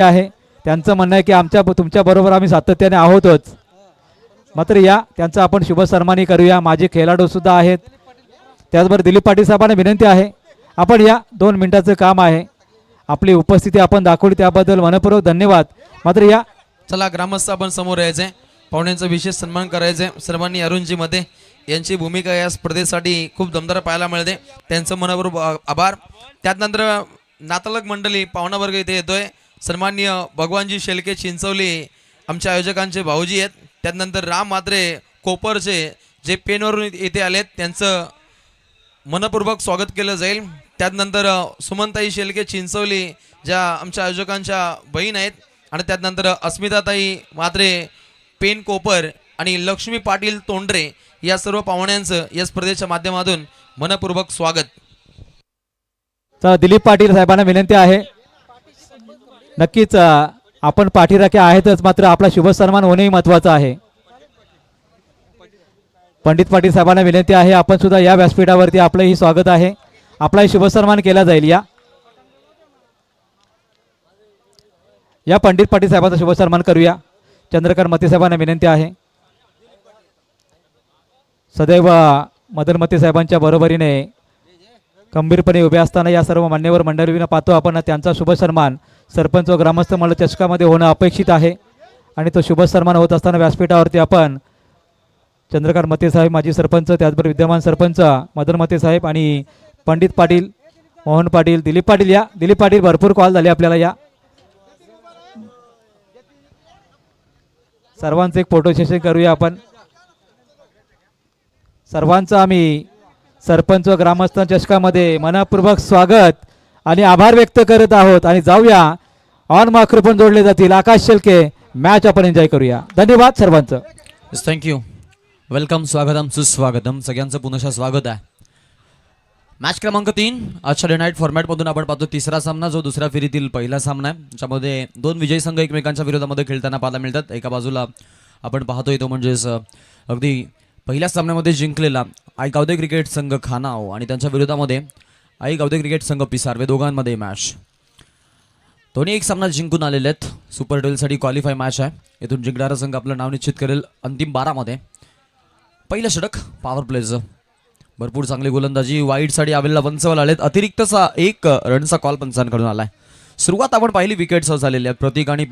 आहे. त्यांचं म्हणणं आहे की तुमच्या बरोबर आम्ही सातत्याने आहोतच. मात्र या त्यांचा आपण शुभ सन्मानी करूया. माझे खेळाडू सुद्धा आहेत. त्याचबरोबर दिलीप पाटील साहेबांना विनंती आहे आपण या 2 मिनिटाचं काम आहे आपली उपस्थिती आपण दाखवली त्याबद्दल मनपूर्वक धन्यवाद. मात्र या चला ग्रामस्थ आपण समोर यायचे, पाहुण्यांचा विशेष सन्मान करायचे. सर्वांनी अरुणजी मध्ये यांची भूमिका या स्पर्धेसाठी खूप दमदार पाहायला मिळते. त्यांचं मनपूर्वक आभार. त्यानंतर नातलग मंडळी पाहुणा वर्ग इथे येतोय. सन्माननीय भगवानजी शेलके चिंचवली आमच्या आयोजकांचे भाऊजी आहेत. त्यानंतर राम मात्रे कोपरचे जे पेनवरून येथे आलेत त्यांचं मनपूर्वक स्वागत केलं जाईल. त्यानंतर सुमनताई शेलके चिंचवली ज्या आमच्या आयोजकांच्या बहीण आहेत. आणि त्यानंतर अस्मिताताई मात्रे पेन कोपर आणि लक्ष्मी पाटील तोंडरे या सर्व पाहुण्यांचं या स्पर्धेच्या माध्यमातून मनपूर्वक स्वागत. तर दिलीप पाटील साहेबांना विनंती आहे नक्कीच आपण पाठीराखे आहेतच मात्र आपला शुभ सन्मान होणेही महत्त्वाचं आहे. पंडित पाटील साहेबांना विनंती आहे आपण सुद्धा या व्यासपीठावरती आपलंही स्वागत आहे. आपलाही शुभ सन्मान केला जाईल. या पंडित पाटील साहेबांचा शुभ सन्मान करूया. चंद्रकांत मते साहेबांना विनंती आहे सदैव मदन मते साहेबांच्या बरोबरीने खंबीरपणे उभे असताना या सर्व मान्यवर मंडळींना पाहतो आपण त्यांचा शुभ सन्मान सरपंच व ग्रामस्थ मंडळ चषकामध्ये होणं अपेक्षित आहे. आणि तो शुभ सन्मान होत असताना व्यासपीठावरती आपण चंद्रकांत मते साहेब माजी सरपंच त्याचबरोबर विद्यमान सरपंच मदन मते साहेब आणि पंडित पाटील मोहन पाटील दिलीप पाटील या दिलीप पाटील भरपूर कॉल झाले आपल्याला. या सर्वांचं एक फोटो सेशन करूया आपण. सर्वांचं आम्ही सरपंच व ग्रामस्थ चषकामध्ये मनपूर्वक स्वागत आणि आभार व्यक्त करत आहोत. आणि जाऊया ऑन मायक्रोफोन जोडले जातील. आकाश शेलके मॅच आपण एन्जॉय करूया. धन्यवाद सर्वांचं. थँक्यू. वेलकम स्वागतम सुस्वागतम सगळ्यांचं पुनशा स्वागत आहे. मॅच क्रमांक 3 आजच्या डे नाईट फॉर्मॅटमधून आपण पाहतो तिसरा सामना जो दुसऱ्या फेरीतील पहिला सामना आहे. ज्यामध्ये 2 विजयी संघ एकमेकांच्या विरोधामध्ये खेळताना पाहायला मिळतात. एका बाजूला आपण पाहतोय तो म्हणजेच अगदी पहिल्या सामन्यामध्ये जिंकलेला आई गावदे क्रिकेट संघ खानाव आणि त्यांच्या विरोधामध्ये आई गावदे क्रिकेट संघ पिसारवे दोघांमध्ये मॅच. दोन्ही एक सामना जिंकून आलेले आहेत. सुपर ट्वेल्वसाठी क्वालिफाय मॅच आहे. येथून जिंकणारा संघ आपलं नाव निश्चित करेल अंतिम 12 मध्ये. पहिलं षटक पॉवर प्लेचं भरपूर चांगली गोलंदाजी वाईडसाठी आवेलला पंचवाल आलेत. अतिरिक्तचा 1 रनचा कॉल पंचांकडून आलाय. सुरुवात आपण पाहिली विकेट्स झालेली आहेत. प्रतीक आणि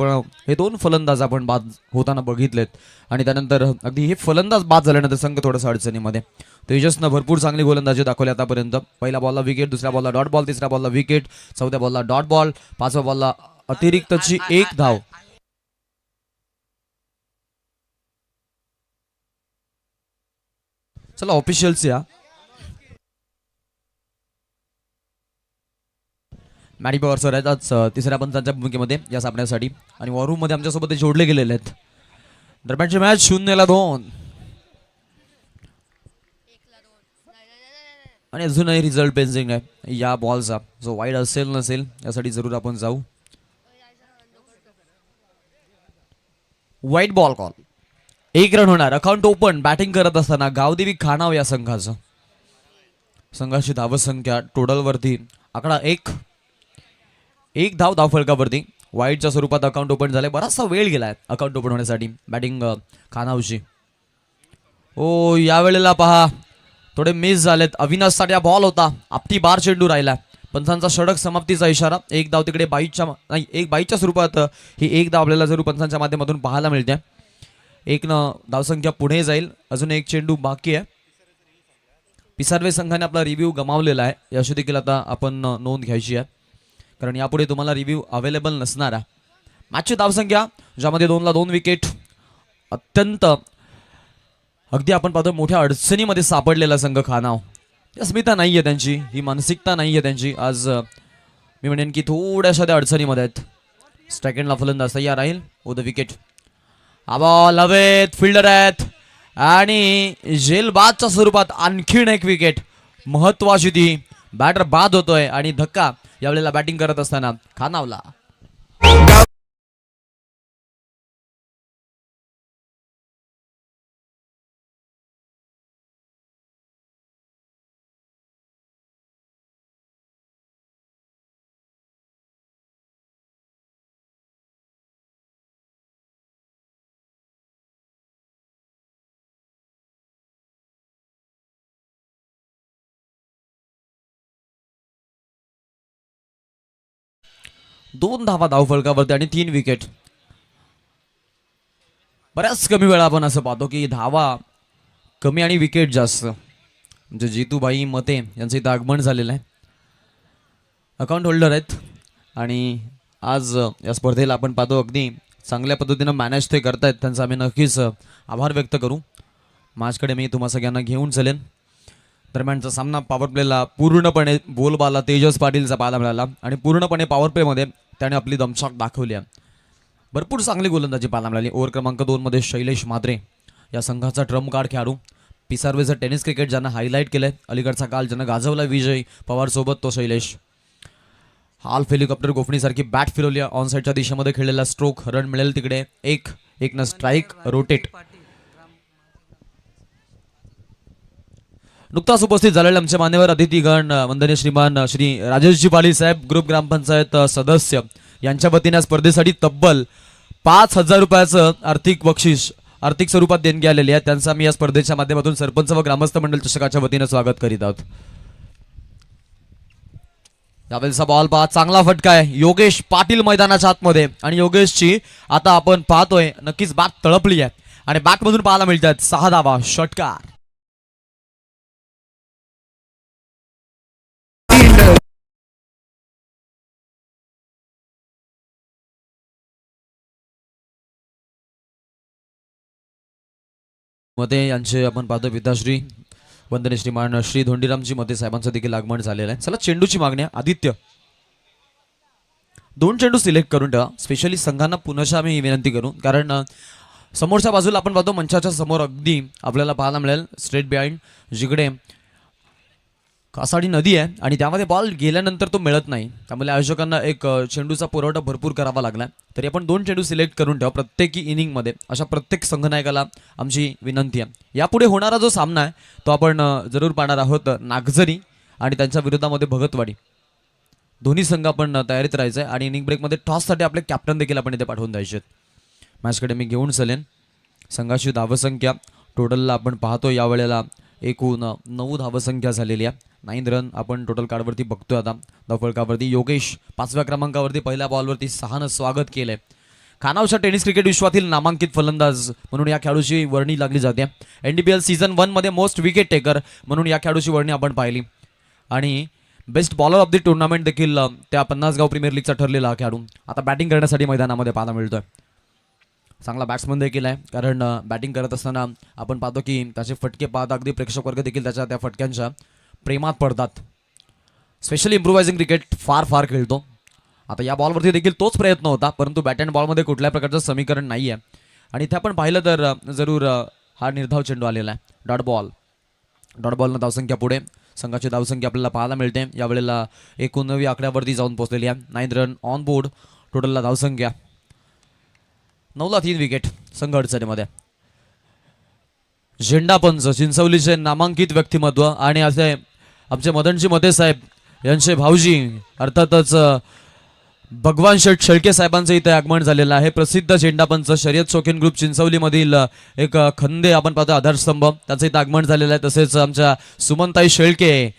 हे 2 फलंदाज आपण बाद होताना बघितलेत. आणि त्यानंतर अगदी हे फलंदाज बाद झाल्यानंतर संघ थोडंसं अडचणीमध्ये. तेजसनं भरपूर चांगली गोलंदाजी दाखवली आतापर्यंत. पहिल्या बॉलला विकेट, दुसऱ्या बॉलला डॉट बॉल, तिसऱ्या बॉलला विकेट, चौथ्या बॉलला डॉट बॉल, 5व्या बॉलला अतिरिक्तची 1 धाव. चला ऑफिशियल्स या. मॅडी पवार सर आहेत आज तिसऱ्या पंचांच्या भूमिकेमध्ये या सामन्यासाठी. आणि वॉरूम मध्ये आमच्यासोबत जोडले गेलेले आहेत. दरम्यानची मॅच 0-2 आणि अजूनही रिझल्ट पेंडिंग आहे या बॉलचा. जो वाईड असेल नसेल यासाठी जरूर आपण जाऊ. वाईट बॉल कॉल. 1 रन होणार. Account open. बॅटिंग करत असताना गावदेवी खानाव या संघाचं. संघाची धावसंख्या टोटल वरती आकडा 1 धाव धावफलकावरती. वाईडच्या स्वरूपात अकाउंट ओपन झाले. बराचसा वेळ गेलाय अकाउंट ओपन होण्यासाठी बॅटिंग खानावची. ओ यावेळेला पहा थोडे मिस झालेत. अविनाशसाठी हा बॉल होता. आपटी बार चेंडू राहिला. पंचांचा षटक समाप्तीचा इशारा. 1 धाव तिकडे 22च्या स्वरूपात ही 1 धाव आपल्याला जरूर पंचांच्या माध्यमातून पाहायला मिळते. 1 धावसंख्या पुढे जाईल. अजून 1 चेंडू बाकी आहे. पिसारवे संघाने आपला रिव्ह्यू गमावलेला आहे. याशी देखील आता आपण नोंद घ्यायची आहे कारण यापुढे तुम्हाला रिव्ह्यू अवेलेबल नसणार आहे. मॅचची धावसंख्या ज्यामध्ये 2ला 2 विकेट. अत्यंत अगदी आपण पाहतो मोठ्या अडचणीमध्ये सापडलेला संघ खानाव. अस्मिता नाही आहे त्यांची, ही मानसिकता नाही आहे त्यांची. आज मी म्हणेन की थोड्याशा त्या अडचणीमध्ये आहेत. सेकंडला फलंदाज तयार राहील. ओ द विकेट. हा बॉल हवेत. फिल्डर आहेत आणि जेलबादच्या स्वरूपात आणखीन 1 विकेट. महत्वाची ती. बॅटर बाद होतोय आणि धक्का यावेळेला बॅटिंग करत असताना खानावला. 2 धावा धावफलकावरती आणि 3 विकेट. बऱ्याच कमी वेळा आपण असं पाहतो की धावा कमी आणि विकेट जास्त. म्हणजे जितूभाई मते यांचं इथं आगमन झालेलं आहे. अकाउंट होल्डर आहेत आणि आज या स्पर्धेला आपण पाहतो अगदी चांगल्या पद्धतीनं मॅनेज ते करतायत. त्यांचा आम्ही नक्कीच आभार व्यक्त करू. माझ्याकडे मी तुम्हा सगळ्यांना घेऊन चलेन. दरम्यानचा सामना पॉवर प्लेला पूर्णपणे बोलबाला तेजस पाटीलचा पाहायला मिळाला आणि पूर्णपणे पॉवर प्लेमध्ये त्याने आपली दमछाक दाखवली आहे. भरपूर चांगली गोलंदाजी पाहायला मिळाली. ओव्हर क्रमांक 2 मध्ये शैलेश म्हात्रे या संघाचा ट्रम्प कार्ड खेळाडू. पिसार्वेचं टेनिस क्रिकेट ज्यांना हायलाईट केलंय. अलीकडचा काल ज्यांना गाजवला विजय पवार सोबत तो शैलेश. हाल्फ हेलिकॉप्टर गोफणीसारखी बॅट फिरवली. ऑन साईडच्या दिशेमध्ये खेळलेला स्ट्रोक रन मिळेल तिकडे. एक न स्ट्राईक रोटेट. नुकताच उपस्थित झालेले आमचे मान्यवर अतिथीगण वंदनीय श्रीमान श्री राजेशजी पाटील साहेब ग्रुप ग्रामपंचायत सदस्य यांच्या वतीने स्पर्धेसाठी तब्बल 5,000 रुपयाचं आर्थिक बक्षीस आर्थिक स्वरूपात देणगी आलेली आहे. त्यांचं आम्ही या स्पर्धेच्या माध्यमातून सरपंच व ग्रामस्थ मंडळ चषकाच्या वतीने स्वागत करीत आहोत. यावेळेचा बॉल पहा. चांगला फटका आहे. योगेश पाटील मैदानाच्या आतमध्ये आणि योगेशची आता आपण पाहतोय नक्कीच बॅट तळपली आहे आणि बॅटमधून पाहायला मिळतात 6 धावा. षटकार. मते यांचे आपण पाहतो पिताश्री वंदनीय श्रीमान श्री धोंडीरामजी मते साहेबांचं देखील आगमन झालेलं आहे. चला चेंडूची मागणी आहे. आदित्य 2 चेंडू सिलेक्ट करून ठेवा. स्पेशली संघांना पुनश्च आम्ही विनंती करू कारण समोरच्या बाजूला आपण पाहतो मंचाच्या समोर अगदी आपल्याला पाहायला मिळेल स्ट्रेट बिहाइंड जिकडे कासाडी नदी आहे आणि त्यामध्ये बॉल गेल्यानंतर तो मिळत नाही. त्यामुळे आयोजकांना एक चेंडूचा पुरवठा भरपूर करावा लागला. तरी आपण 2 चेंडू सिलेक्ट करून ठेवा प्रत्येकी इनिंगमध्ये. अशा प्रत्येक संघनायकाला आमची विनंती आहे. यापुढे होणारा जो सामना आहे तो आपण जरूर पाहणार आहोत. नागझरी आणि त्यांच्या विरोधामध्ये भगतवाडी. दोन्ही संघ आपण तयारीत राहायचं आहे आणि इनिंग ब्रेकमध्ये टॉससाठी आपले कॅप्टन देखील आपण इथे पाठवून द्यायचे आहेत. मॅचकडे मी घेऊन चलेन. संघाची धावसंख्या टोटलला आपण पाहतो यावेळेला एकूण 9 धावसंख्या झालेली आहे. 9 रन आपण टोटल कार्डवरती बघतोय. आता धावफलकावरती योगेश 5व्या क्रमांकावरती पहिल्या बॉलवरती 6नं स्वागत केलंय. खानावच्या टेनिस क्रिकेट विश्वातील नामांकित फलंदाज म्हणून या खेळाडूची वर्णी लागली जाते. NDPL सीझन 1 मध्ये मोस्ट विकेट टेकर म्हणून या खेळाडूची वर्णी आपण पाहिली आणि best bowler of the tournament देखील त्या 50 गाव प्रीमियर लीगचा ठरलेला हा खेळाडू आता बॅटिंग करण्यासाठी मैदानामध्ये पाहायला मिळतोय. चांगला बॅट्समन देखील आहे कारण बॅटिंग करत असताना आपण पाहतो की त्याचे फटके पाहता अगदी प्रेक्षक वर्ग देखील त्याच्या त्या फटक्यांच्या प्रेमात पडतात. स्पेशली इम्प्रोव्हायझिंग क्रिकेट फार खेळतो. आता या बॉलवरती देखील तोच प्रयत्न होता परंतु बॅट अँड बॉलमध्ये कुठल्याही प्रकारचं समीकरण नाही आहे आणि इथे आपण पाहिलं तर जरूर हा निर्धाव चेंडू आलेला आहे. डॉट बॉलनं धावसंख्या पुढे. संघाची धावसंख्या आपल्याला पाहायला मिळते यावेळेला 89 आकड्यावरती जाऊन पोहोचलेली आहे. 9 रन ऑन बोर्ड. टोटलला धावसंख्या 9ला 3 विकेट. संघ अडचणीमध्ये. झेंडापंच चिंचवलीचे नामांकित व्यक्तिमत्व आणि असे आमचे मदनजी मते साहेब यांचे भाऊजी अर्थातच भगवान शेठ शेळके साहेबांचं इथे आगमन झालेलं आहे. प्रसिद्ध झेंडापंच शर्यत शौकीन ग्रुप चिंचवलीमधील एक खंदे आपण पाहतो आधारस्तंभ त्याचं इथं आगमन झालेलं आहे. तसेच आमच्या सुमनताई शेळके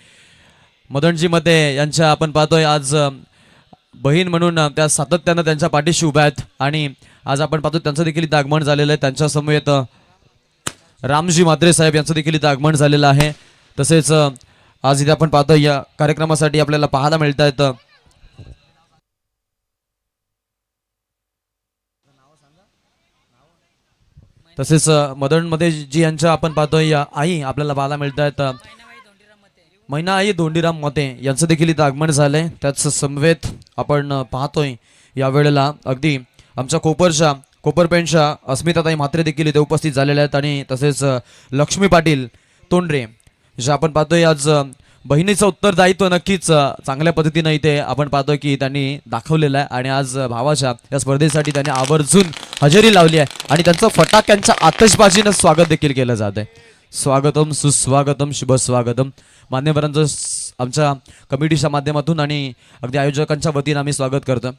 मदनजी मते यांच्या आपण पाहतोय आज बहीण म्हणून त्या सातत्यानं त्यांच्या पाठीशी उभ्या आहेत आणि आज आपण पाहतो त्यांचं देखील इथं आगमन झालेलं आहे. त्यांच्या समवेत रामजी म्हात्रे साहेब यांचं देखील इथं आगमन झालेलं आहे. तसेच आज इथे आपण पाहतो या कार्यक्रमासाठी आपल्याला पाहायला मिळत आहेत तसेच मदनमध्ये जी यांच्या आपण पाहतोय आई आपल्याला पाहायला मिळत आहेत मैना आई धोंडीराम मते यांचं देखील इथं आगमन झालंय. त्याच समवेत आपण पाहतोय यावेळेला अगदी आमच्या कोपरपेंटच्या अस्मिताताई म्हात्रे देखील इथे उपस्थित झालेल्या आहेत आणि तसेच लक्ष्मी पाटील तोंडरे जे आपण पाहतोय आज बहिणीचं उत्तरदायित्व नक्कीच चांगल्या पद्धतीनं इथे आपण पाहतोय की त्यांनी दाखवलेलं आहे आणि आज भावाच्या या स्पर्धेसाठी त्यांनी आवर्जून हजेरी लावली आहे आणि त्यांचं फटाक्यांच्या आतषबाजीनं स्वागत देखील केलं जात आहे. स्वागतम सुस्वागतम शुभ स्वागतम. मान्यवरांचं आमच्या कमिटीच्या माध्यमातून आणि अगदी आयोजकांच्या वतीनं आम्ही स्वागत करतो.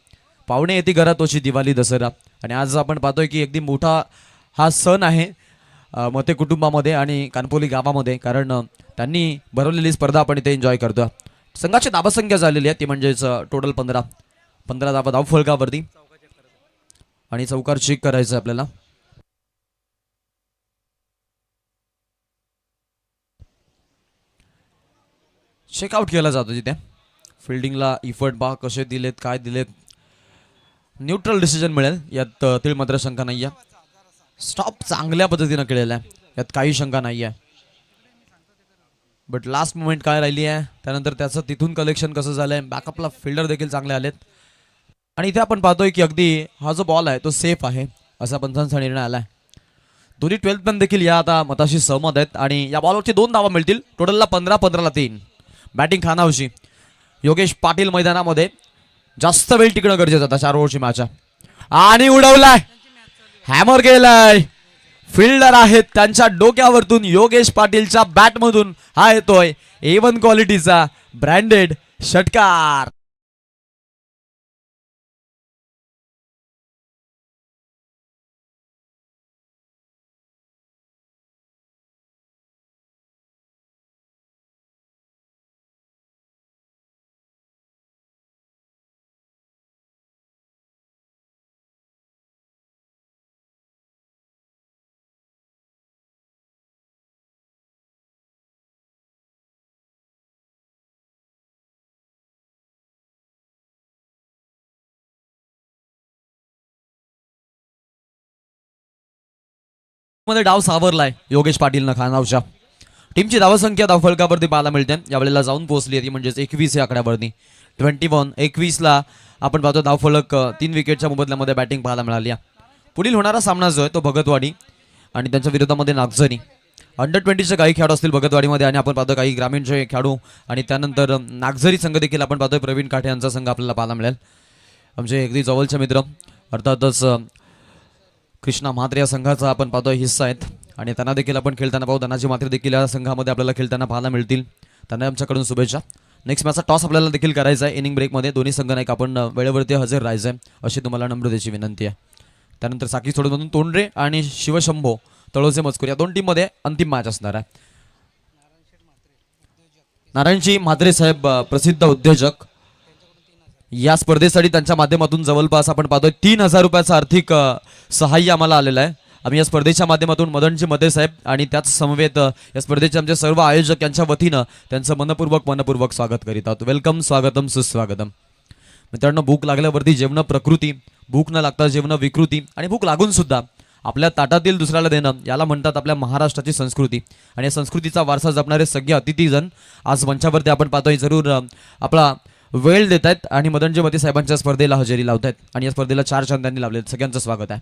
पाहुणे येते घरात तोची दिवाळी दसरा आणि आज आपण पाहतोय की अगदी मोठा हा सण आहे मते कुटुंबामध्ये आणि कानपोली गावामध्ये कारण त्यांनी भरवलेली स्पर्धा आपण इथे एन्जॉय करतो. संघाची धावसंख्या झालेली आहे ती म्हणजेच टोटल 15. 15 धावा धाव फलकावरती आणि चौकार चेक करायचं आपल्याला. चेकआउट केला जातो तिथे. फिल्डिंगला इफर्ट बा कसे दिलेत काय दिलेत. न्यूट्रल डिसिजन मिळेल यात तिळ मात्र शंका नाही आहे. स्टॉप चांगल्या पद्धतीनं केलेला आहे यात काही शंका नाही आहे. बट लास्ट मोमेंट काय राहिली आहे त्यानंतर त्याचं तिथून कलेक्शन कसं झालंय. बॅकअपला फिल्डर देखील चांगले आलेत आणि इथे आपण पाहतोय की अगदी हा जो बॉल आहे तो सेफ आहे असा पंचांचा निर्णय आलाय. दोन्ही 12th पण देखील या आता मताशी सहमत आहेत आणि या बॉलवरची 2 धावा मिळतील. टोटलला 15 ला 3. बॅटिंग खानावशी. योगेश पाटील मैदानामध्ये. जास्त वेळ टिकणं गरजेचं होतं 4 ओव्हरची मॅच आणि उडवलाय. हॅमर गेलाय. फिल्डर आहेत त्यांच्या डोक्यावरतून योगेश पाटीलच्या बॅटमधून हा येतोय A1 क्वालिटीचा ब्रँडेड षटकार. मध्ये डाव सावरलाय योगेश पाटीलनं खानावच्या. टीमची धावसंख्या धावफलकावरती पाहायला मिळते यावेळेला जाऊन पोहोचली आहे ती म्हणजेच 21 या आकड्यावरती. 21 आपण पाहतो धावफलक 3 विकेटच्या मोबदल्यामध्ये बॅटिंग पाहायला मिळाली. पुढील होणारा सामना जो आहे तो भगतवाडी आणि त्यांच्या विरोधामध्ये नागझरी. अंडर-20चे काही खेळाडू असतील भगतवाडीमध्ये आणि आपण पाहतो काही ग्रामीणचे खेळाडू आणि त्यानंतर नागझरी संघ देखील आपण पाहतोय प्रवीण काठे यांचा संघ आपल्याला पाहायला मिळेल. आमचे अगदी जवळचे मित्र अर्थातच कृष्णा म्हात्रे या संघाचा आपण पाहतोय हिस्सा आहेत आणि त्यांना देखील आपण खेळताना पाहू. धनाजी म्हात्रे देखील या संघामध्ये आपल्याला खेळताना पाहायला मिळतील. त्यांना आमच्याकडून शुभेच्छा. नेक्स्ट मॅचचा टॉस आपल्याला देखील करायचा आहे इनिंग ब्रेकमध्ये. दोन्ही संघ नाही आपण वेळेवरती हजर राहायचं आहे अशी तुम्हाला नम्रतेची विनंती आहे. त्यानंतर साकी सोडून तोंडरे आणि शिवशंभो तळोजे मजकूर या 2 टीममध्ये अंतिम मॅच असणार आहे. नारायणजी म्हात्रे साहेब प्रसिद्ध उद्योजक. या स्पर्धेसाठी त्यांच्या माध्यमातून जवळपास आपण पाहतोय 3000 रुपयाचं आर्थिक सहाय्य आम्हाला आलेलं आहे. आम्ही या स्पर्धेच्या माध्यमातून मदनजी मते साहेब आणि त्याच समवेत या स्पर्धेचे आमचे सर्व आयोजक यांच्या वतीनं त्यांचं मनपूर्वक स्वागत करीत आहोत. वेलकम, स्वागतम, सुस्वागतम. मित्रांनो, भूक लागल्यावरती जेवण प्रकृती, भूक न लागता जेवण विकृती आणि भूक लागून सुद्धा आपल्या ताटातील दुसऱ्याला देणं याला म्हणतात आपल्या महाराष्ट्राची संस्कृती. आणि या संस्कृतीचा वारसा जपणारे सगळे अतिथीजण आज मंचावरती आपण पाहतोय जरूर आपला वेळ देत आहेत आणि मदनजी मते साहेबांच्या स्पर्धेला हजेरी लावत आहेत आणि या स्पर्धेला 4 चांदांनी लावले. सगळ्यांचं स्वागत आहे.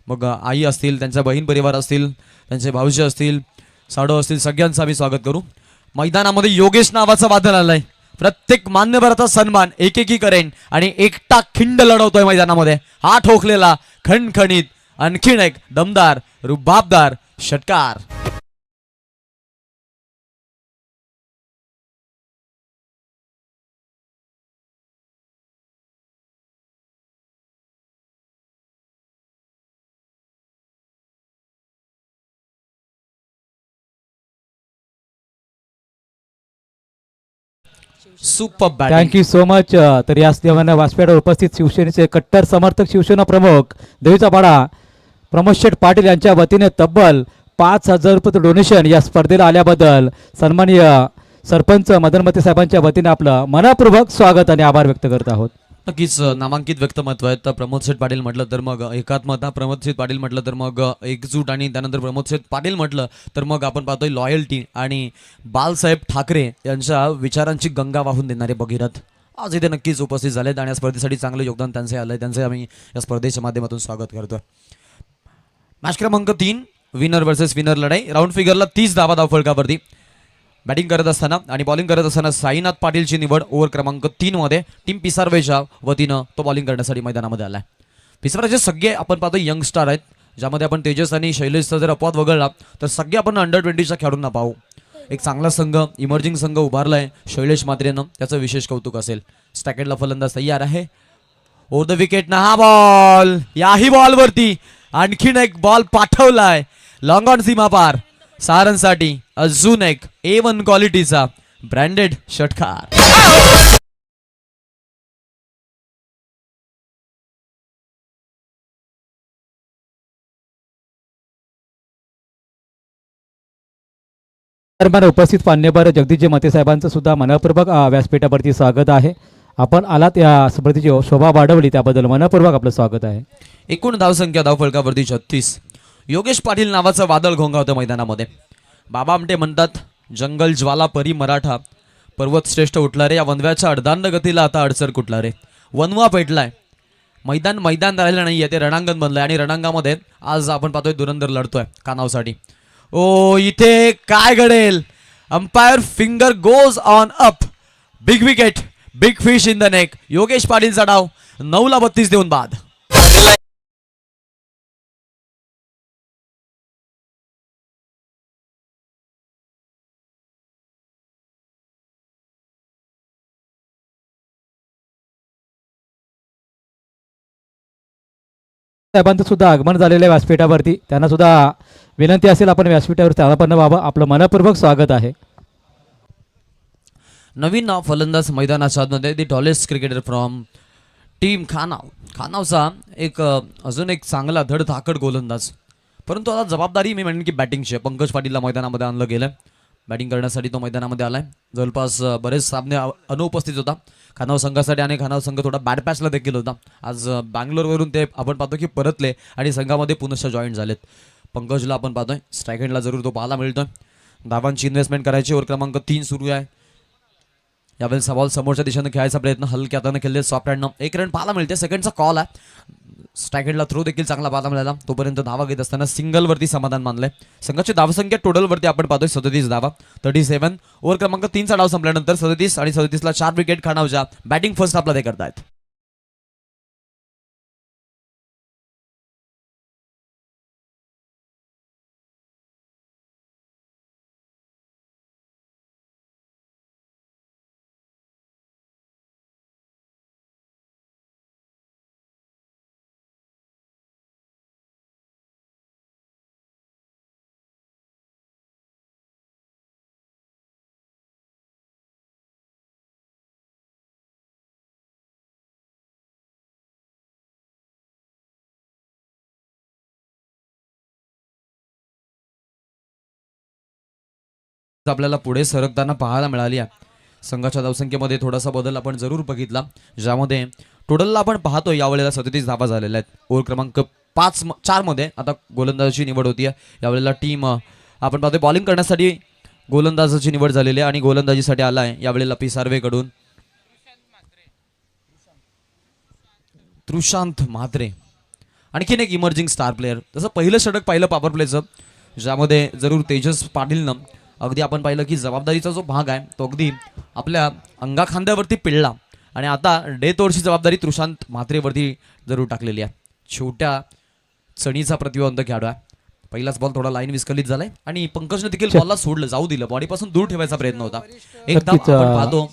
मग आई असतील, त्यांचा बहीण परिवार असतील, त्यांचे भाऊजी असतील, साडो असतील, सगळ्यांचं आम्ही स्वागत करू. मैदानामध्ये योगेश नावाचं वादळ आलंय. प्रत्येक मान्यवराचा सन्मान एकेकी करेन आणि एकटा खिंड लढवतोय मैदानामध्ये. हा ठोकलेला खणखणीत आणखीन एक दमदार रुबाबदार षटकार. Super batting. Thank you so much. तर याच देवाने व्यासपीठावर उपस्थित शिवसेनेचे कट्टर समर्थक शिवसेना प्रमुख देवीचा पाडा प्रमोद शेठ पाटील यांच्या वतीने तब्बल 5000 रुपये डोनेशन या स्पर्धेला आल्याबद्दल सन्माननीय सरपंच मदन मते साहेबांच्या वतीने आपलं मनपूर्वक स्वागत आणि आभार व्यक्त करत आहोत. नक्कीच नामांकित व्यक्तिमत्व आहेत. प्रमोद शेठ पाटील म्हटलं तर मग एकात्मता, प्रमोद शेठ पाटील म्हटलं तर मग एकजूट आणि त्यानंतर प्रमोद शेठ पाटील म्हटलं तर मग आपण पाहतोय लॉयल्टी आणि बाळासाहेब ठाकरे यांच्या विचारांची गंगा वाहून देणारे भगीरथ आज इथे नक्कीच उपस्थित झालेत आणि या स्पर्धेसाठी चांगलं योगदान त्यांचे आलंय. त्यांचे आम्ही या स्पर्धेच्या माध्यमातून स्वागत करतोय. मॅच क्रमांक 3 विनर वर्सेस विनर लढाई. राऊंड फिगरला 30 धावा धावफलकावरती. बॅटिंग करत असताना आणि बॉलिंग करत असताना साईनाथ पाटीलची निवड ओव्हर क्रमांक 3 मध्ये टीम पिसारवेच्या वतीनं तो बॉलिंग करण्यासाठी मैदानामध्ये आलाय. पिसारवेचे सगळे आपण पाहतो यंगस्टार आहेत, ज्यामध्ये आपण तेजस आणि शैलेशचा जर अपवाद वगळला तर सगळे आपण अंडर-20च्या खेळाडूंना पाहू. एक चांगला संघ, इमर्जिंग संघ उभारलाय शैलेश म्हात्रेनं, त्याचं विशेष कौतुक असेल. स्टॅकेटला फलंदाज तयार आहे. ओव्हर द विकेट ना हा बॉल, याही बॉलवरती आणखीन एक बॉल पाठवलाय लॉंग ऑन सीमा पार. सारनसाठी अजून एक A1 क्वालिटीचा ब्रँडेड षटकार. दरम्यान उपस्थित मान्यवर जगदीशजी मते साहेबांचं सुद्धा मनपूर्वक व्यासपीठावरती स्वागत आहे. आपण आलात या स्पर्धेची शोभा वाढवली त्याबद्दल मनपूर्वक आपलं स्वागत आहे. एकूण धावसंख्या धावफलकावरती 36. योगेश पाटील नावाचं वादळ घोंगावतं मैदानामध्ये. बाबा आमटे म्हणतात जंगल ज्वाला परी मराठा पर्वत श्रेष्ठ उठला रे. या वनव्याच्या अर्धांड गतीला आता अडसर कुठला रे. वनवा पेटलाय. मैदान राहिलं नाहीये, ते रणांगण बनलंय आणि रणांगामध्ये आज आपण पाहतोय धुरंधर लढतोय कानावसाठी. ओ इथे काय घडेल. Umpire finger goes on up. Big wicket, big fish in the neck. Yogesh पाटीलचा डाव 9ला 32 देऊन बाद. साहेबांचं सुद्धा आगमन झालेलं आहे व्यासपीठावरती. त्यांना सुद्धा विनंती असेल आपण व्यासपीठावर स्थानापन्न व्हावं. आपलं मनपूर्वक स्वागत आहे. नवीन फलंदाज मैदानाच्या आतमध्ये the tallest cricketer from team खानावचा एक अजून एक चांगला धडधाकट गोलंदाज. परंतु आता जबाबदारी मी म्हणेन की बॅटिंगची पंकज पाटीलला मैदानामध्ये आणलं गेलं. बॅटिंग करण्यासाठी तो मैदानामध्ये आलाय. जवळपास बरेच सामने अनुपस्थित होता खानाव संघासाठी आणि खानाव संघ थोडा बॅड पॅचला देखील होता. आज बँगलोरवरून ते आपण पाहतो की परतले आणि संघामध्ये पुनश्च जॉईन झालेत. पंकजला आपण पाहतोय स्ट्राईक हँडला जरूर तो पाहायला मिळतोय. धावांची इन्व्हेस्टमेंट करायची. ओव्हर क्रमांक 3 सुरू आहे. यावेळेस बॉल समोरच्या दिशेने खेळायचा प्रयत्न हलक्या हाताने केले सॉफ्ट हँडनं. 1 रन पाहायला मिळते. सेकंडचा कॉल आहे. स्ट्राईक हँडला थ्रो देखील चांगला पाहायला मिळाला. तोपर्यंत धावा घेत असताना सिंगलवरती समाधान मानलंय. संघाची धावसंख्या टोटलवरती आपण पाहतोय 37 धावा 37. ओव्हर क्रमांक 3चा डाव संपल्यानंतर 37 आणि 37ला 4 विकेट खानावच्या. बॅटिंग फर्स्ट आपला ते करतायत. आपल्याला पुढे सरकताना पाहायला मिळाली आहे. संघाच्या धावसंख्येमध्ये थोडासा बदल आपण जरूर बघितला, ज्यामध्ये टोटलला आपण पाहतो यावेळेला 37 धावा झालेल्या आहेत. ओव्हर क्रमांक 4 मध्ये आता गोलंदाजाची निवड होती आहे. यावेळेला टीम आपण पाहतोय बॉलिंग करण्यासाठी गोलंदाजाची निवड झालेली आहे आणि गोलंदाजीसाठी आला आहे यावेळेला पिसार्वेकडून तृशांत म्हात्रे, आणखीन एक इमर्जिंग स्टार प्लेअर. तसं पहिलं षटक पाहिलं पॉवर प्लेचं, ज्यामध्ये जरूर तेजस पाटीलनं अगदी आपण पाहिलं की जबाबदारीचा जो भाग आहे तो अगदी आपल्या अंगाखांद्यावरती पिळला आणि आता डेथ ओव्हरची जबाबदारी तृशांत म्हात्रेवरती जरूर टाकलेली आहे. छोट्या चणीचा प्रतिबंध खेळाडू आहे. पहिलाच बॉल थोडा लाईन विस्कलित झालाय आणि पंकजने देखील बॉलला सोडलं, जाऊ दिलं. बॉडीपासून दूर ठेवायचा प्रयत्न होता. एकदा आपण पाहतो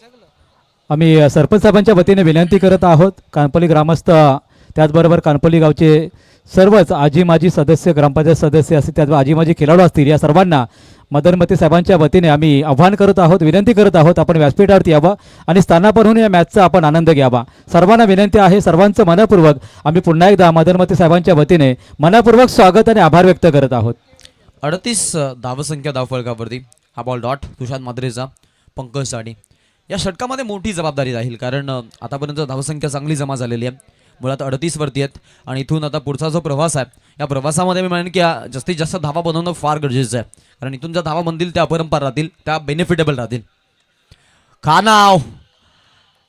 आम्ही सरपंच साहेबांच्या वतीने विनंती करत आहोत. कानपल्ली ग्रामस्थ त्याचबरोबर कानपल्ली गावचे सर्वच आजी माजी सदस्य, ग्रामपंचायत सदस्य असतील, त्याचबरोबर आजी माजी खेळाडू असतील, या सर्वांना मदन मते साहेबांच्या वतीने आम्ही आव्हान करत आहोत, विनंती करत आहोत आपण व्यासपीठावरती यावं आणि स्थानापन्न या मॅचचा आपण आनंद घ्यावा. सर्वांना विनंती आहे. सर्वांचं मनपूर्वक आम्ही पुन्हा एकदा मदन मते साहेबांच्या वतीने मनपूर्वक स्वागत आणि आभार व्यक्त करत आहोत. 38 धावसंख्या धावफलकावरती हा बॉल डॉट तुषार मात्रेचा पंकजसाठी. या षटकामध्ये मोठी जबाबदारी राहील, कारण आतापर्यंत धावसंख्या चांगली जमा झालेली आहे. मुळात 38 वरती आहेत आणि इथून आता पुढचा जो प्रवास आहे या प्रवासामध्ये मी म्हणेन की जास्तीत जास्त धावा बनवणं फार गरजेचं आहे, कारण इथून ज्या धावा बनतील त्या अपरंपार राहतील, त्या बेनिफिटेबल राहतील. खानाव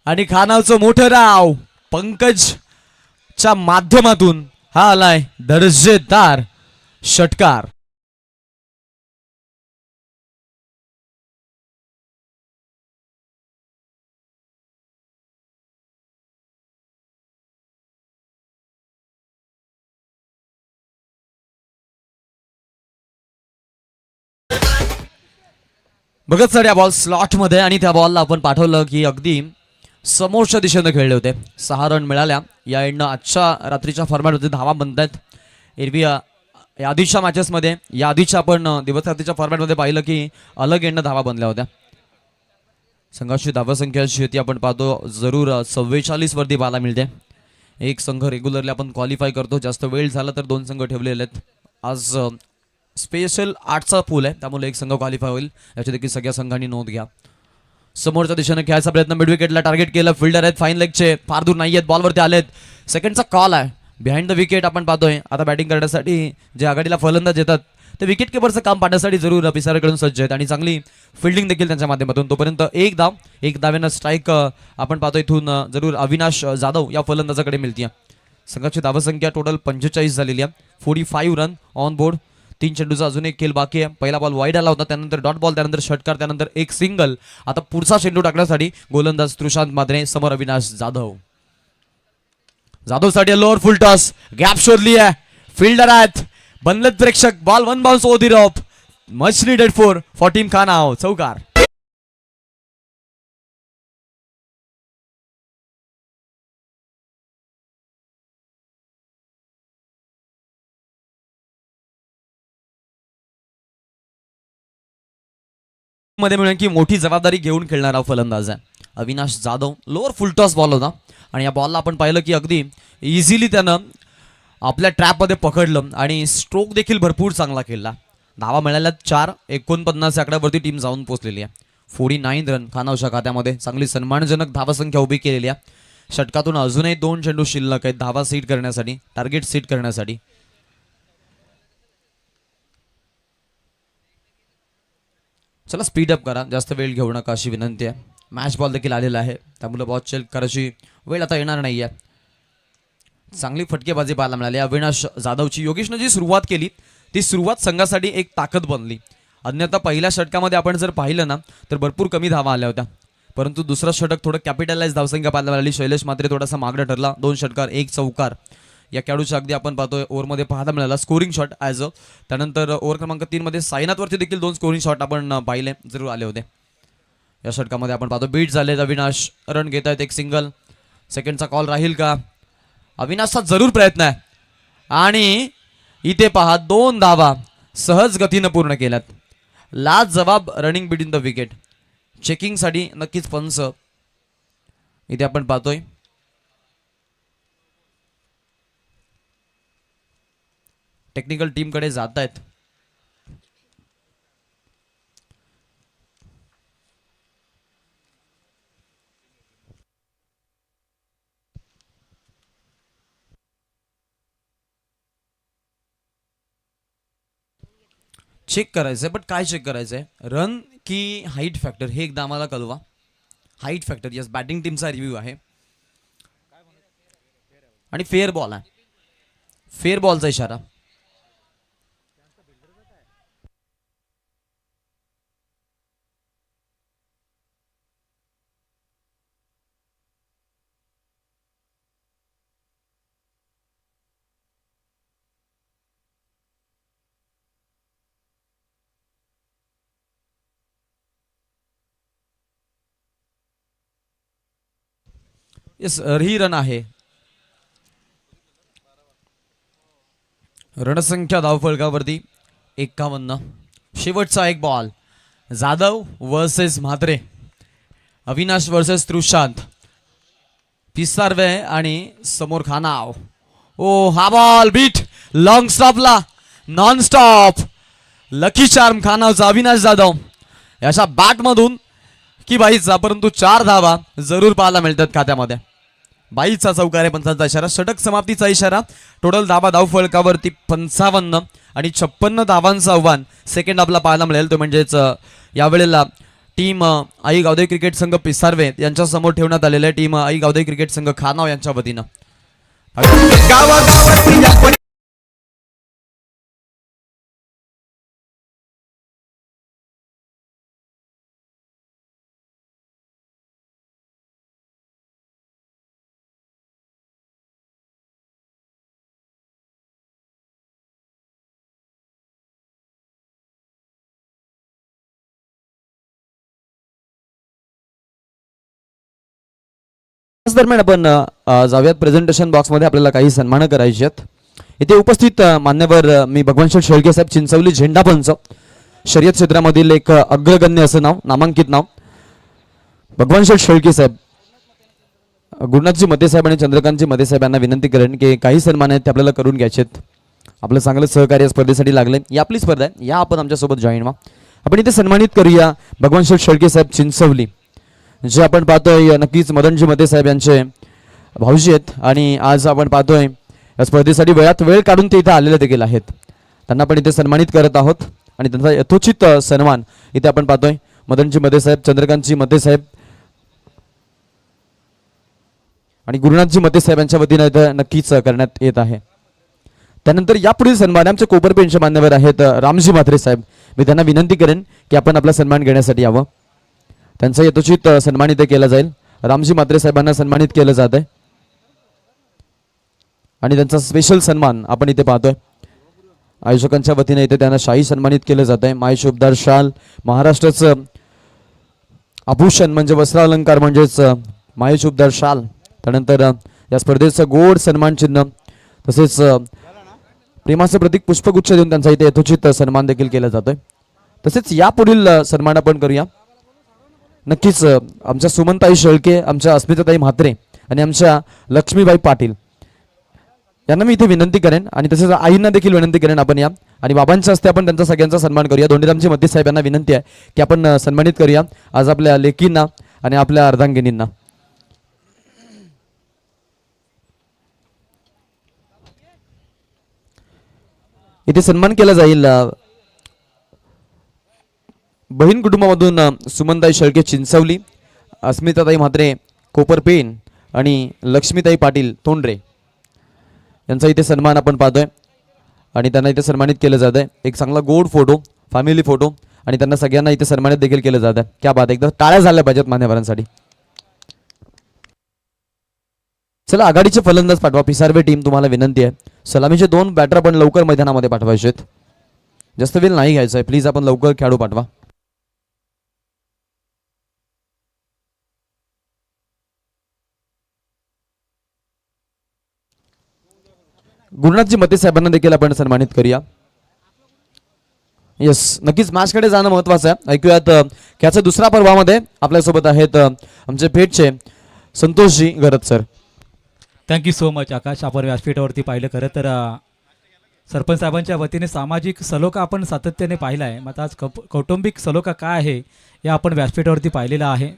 आणि खानावचं मोठं राव पंकजच्या माध्यमातून हा आलाय दर्जेदार षटकार. बघत सर या बॉल स्लॉट मध्ये आणि त्या बॉलला आपण पाठवलं की अगदी समोरच्या दिशेने खेळले होते. 6 रन मिळाल्या. या एंडनं आजच्या रात्रीच्या फॉर्मॅटमध्ये धावा बनतायत. एरवी या आधीच्या मॅचेसमध्ये, या आधीच्या आपण दिवस रात्रीच्या फॉर्मॅटमध्ये पाहिलं की अलग एंडनं धावा बनल्या होत्या. संघाची धावसंख्याची होती आपण पाहतो जरूर 44 वरती पाहायला मिळते. एक संघ रेग्युलरली आपण क्वालिफाय करतो, जास्त वेळ झाला तर 2 संघ ठेवलेले आहेत. आज स्पेशल 8चा पूल आहे, त्यामुळे एक संघ क्वालिफाय होईल, याची देखील सगळ्या संघांनी नोंद घ्या. समोरच्या दिशेने खेळायचा प्रयत्न, मिड विकेटला टार्गेट केलं, फिल्डर आहेत फाईन लेगचे, फार दूर नाही आहेत, बॉलवरती आलेत, सेकंडचा कॉल आहे, बिहाइंड द विकेट आपण पाहतोय. आता बॅटिंग करण्यासाठी जे आघाडीला फलंदाज येतात ते विकेट किपरचं काम पाहण्यासाठी जरूर पिसारेकडून सज्ज आहेत आणि चांगली फिल्डिंग देखील त्यांच्या माध्यमातून. तोपर्यंत एक धावेनं स्ट्राईक आपण पाहतो इथून जरूर अविनाश जाधव या फलंदाजाकडे मिळते. संघाची धावसंख्या टोटल 45 झालेली आहे, 45 रन ऑन बोर्ड. 3 चेंडूचा अजून एक खेळ बाकी आहे. पहिला बॉल वाईड आला होता, त्यानंतर डॉट बॉल, त्यानंतर षटकार, त्यानंतर एक सिंगल. आता पुढचा चेंडू टाकण्यासाठी गोलंदाज तृषांत मात्रे, समोर अविनाश जाधव. जाधवसाठी लोअर फुल टॉस, गॅप शोधली आहे, फिल्डर आहेत, बनलेत प्रेक्षक, ball one bounce over the rope, much needed for team Khanav, चौकार. मध्ये मिळून की मोठी जबाबदारी घेऊन खेळणारा फलंदाज आहे Avinash Jadhav. Lower full toss ball होता आणि या बॉलला आपण पाहिलं की अगदी इझिली त्यानं आपल्या ट्रॅपमध्ये पकडलं आणि स्ट्रोक देखील भरपूर चांगला खेळला. धावा मिळाल्या 4, 49 आकड्यावरती टीम जाऊन पोहोचलेली आहे. 49 रन खानावच्या खात्यामध्ये चांगली सन्मानजनक धावासंख्या उभी केलेली आहे. षटकातून अजूनही 2 चेंडू शिल्लक आहेत धावा सीट करण्यासाठी, टार्गेट सीट करण्यासाठी. चला स्पीड अप करा, जास्त वेळ घेऊ नका अशी विनंती आहे. मॅच बॉल देखील आलेला आहे, त्यामुळे बॉल चेक करायची वेळ आता येणार नाही आहे. चांगली फटकेबाजी पाहायला मिळाली अविनाश जाधवची. योगेशनं जी सुरुवात केली ती सुरुवात संघासाठी एक ताकद बनली. अन्यथा पहिल्या षटकामध्ये आपण जर पाहिलं ना तर भरपूर कमी धावा आल्या होत्या, परंतु दुसरा षटक थोडं कॅपिटलाइज धावसंख्या पाहायला मिळाली. शैलेश मात्रे थोडासा मागडा ठरला, 2 षटकार 1 चौकार. या खेळाडूच्या अगदी आपण पाहतोय ओव्हरमध्ये पाहायला मिळाला स्कोरिंग शॉट ॲज अ. त्यानंतर ओव्हर क्रमांक 3 मध्ये साईनाथवरती देखील 2 स्कोरिंग शॉट आपण पाहिले, जरूर आले होते. या षटकामध्ये आपण पाहतो बीट झाले, अविनाश रन घेत आहेत, एक सिंगल. सेकंडचा कॉल राहील का? अविनाशचा जरूर प्रयत्न आहे आणि इथे पहा 2 धावा सहज गतीनं पूर्ण केल्यात. लास्ट जवाब रनिंग बिटवीन द विकेट. चेकिंगसाठी नक्कीच पंच इथे आपण पाहतोय. टेक्निकल टीमकडे जात आहेत. चेक करायचंय, बट काय चेक करायचंय, रन की हाईट फॅक्टर हे एकदा आम्हाला कळवा. हाईट फॅक्टर, यस, बॅटिंग टीमचा रिव्ह्यू आहे आणि फेअर बॉल आहे, फेअर बॉलचा इशारा. येस, ही रन आहे. रणसंख्या धावफलकावरती 51. शेवटचा एक ball. Jadhav versus Mhatre, Avinash versus Trishant, Pisarve आणि समोर खानाव. ओ हा बॉल बीट लॉंग स्टॉपला, नॉन स्टॉप. लकी चार्म खानावचा अविनाश जाधव याच्या बॅटमधून की बाईचा, परंतु 4 धावा जरूर पाहायला मिळतात खात्यामध्ये. 22चा चौकार आहे, 55चा इशारा, षटक समाप्तीचा इशारा. टोटल धावा धावफलकावरती 55 आणि 56 धावांचं आव्हान सेकंड आपला पाहायला मिळेल. तो म्हणजेच यावेळेला टीम आई गावदेवी क्रिकेट संघ पिसारवे यांच्या समोर ठेवण्यात आलेलं आहे. टीम आई गावदेवी क्रिकेट संघ खानाव यांच्या वतीनं. दरम्यान आपण जाऊयात प्रेझेंटेशन बॉक्समध्ये, आपल्याला काही सन्मान करायचे आहेत. इथे उपस्थित मान्यवर मी भगवानशेठ शेळके साहेब, चिंचवली झेंडापंच, शर्यत क्षेत्रामधील एक अग्रगण्य असं नाव, नामांकित नाव भगवानशेठ शेळके साहेब. गुरुनाथजी मते साहेब आणि चंद्रकांतजी मते साहेब यांना विनंती करेन की काही सन्मान आहेत ते आपल्याला करून घ्यायचे आहेत. आपलं चांगलं सहकार्य स्पर्धेसाठी लागलं ही आपली स्पर्धा आहे, या आपण आमच्यासोबत जॉईन व्हा. आपण इथे सन्मानित करूया भगवान शेठ शेळके साहेब चिंचवली, जे आपण पाहतोय नक्कीच मदनजी मते साहेब यांचे भाऊजी आहेत. आणि आज आपण पाहतोय या स्पर्धेसाठी वेळात वेळ काढून ते इथे आलेले देखील आहेत. त्यांना पण इथे सन्मानित करत आहोत आणि त्यांचा यथोचित सन्मान इथे आपण पाहतोय मदनजी मते साहेब, चंद्रकांतजी मते साहेब आणि गुरुनाथजी मते साहेब यांच्या वतीने इथे नक्कीच करण्यात येत आहे. त्यानंतर यापुढील सन्मान आमचे कोपरपेंचे मान्यवर आहेत रामजी म्हात्रे साहेब. मी त्यांना विनंती करेन की आपण आपला सन्मान घेण्यासाठी यावं. त्यांचा यथोचित सन्मान इथे केला जाईल. रामजी म्हात्रे साहेबांना सन्मानित केलं जात आहे आणि त्यांचा स्पेशल सन्मान आपण इथे पाहतोय. आयोजकांच्या वतीने इथे त्यांना शाही सन्मानित केलं जात आहे. माय शोभदार शाल, महाराष्ट्राचं आभूषण म्हणजे वस्त्रालंकार म्हणजेच माय शोभदार शाल. त्यानंतर या स्पर्धेचं गोड सन्मान चिन्ह तसेच प्रेमाचं प्रतीक पुष्पगुच्छ देऊन त्यांचा इथे यथोचित सन्मान देखील केला जातोय. तसेच यापुढील सन्मान आपण करूया. नक्कीच आमच्या सुमनताई शेळके, आमच्या अस्मिताताई म्हात्रे आणि आमच्या लक्ष्मीबाई पाटील यांना मी इथे विनंती करेन आणि तसेच आईंना देखील विनंती करेन आपण या आणि बाबांच्या हस्ते आपण त्यांचा सगळ्यांचा सन्मान करूया. धोंडीरामजी मते साहेब यांना विनंती आहे की आपण सन्मानित करूया आज आपल्या लेकींना आणि आपल्या अर्धांगिनींना. इथे सन्मान केला जाईल बहीण कुटुंबामधून सुमनताई शेळके चिंचवली, अस्मिताताई म्हात्रे कोपरपेन आणि लक्ष्मीताई पाटील तोंडरे यांचा इथे सन्मान आपण पाहतोय आणि त्यांना इथे सन्मानित केलं जात आहे. एक चांगला गोड फोटो, फॅमिली फोटो आणि त्यांना सगळ्यांना इथे सन्मानित देखील केलं जात आहे. क्या बात, एकदा टाळ्या झाल्या पाहिजेत मान्यवरांसाठी. चला आघाडीचे फलंदाज पाठवा. पिसारवे टीम तुम्हाला विनंती आहे सलामीचे 2 बॅटर आपण लवकर मैदानामध्ये पाठवायचे आहेत. जास्त वेळ नाही घ्यायचा आहे, प्लीज आपण लवकर खेळाडू पाठवा. गुरुनाथजी मते साहेबांना देखील आपण सन्मानित करूया. येस, नक्कीच मॅचकडे जाणं महत्वाचं आहे. ऐकूयात याच्या दुसऱ्या पर्वामध्ये आपल्यासोबत आहेत आमचे पेठचे संतोषजी गरत सर. थँक्यू सो मच आकाश. आपण व्यासपीठावरती पाहिलं खरं तर सरपंच साहेबांच्या वतीने सामाजिक सलोखा आपण सातत्याने पाहिला आहे. मग आज कौटुंबिक सलोखा काय आहे हे आपण व्यासपीठावरती पाहिलेलं आहे.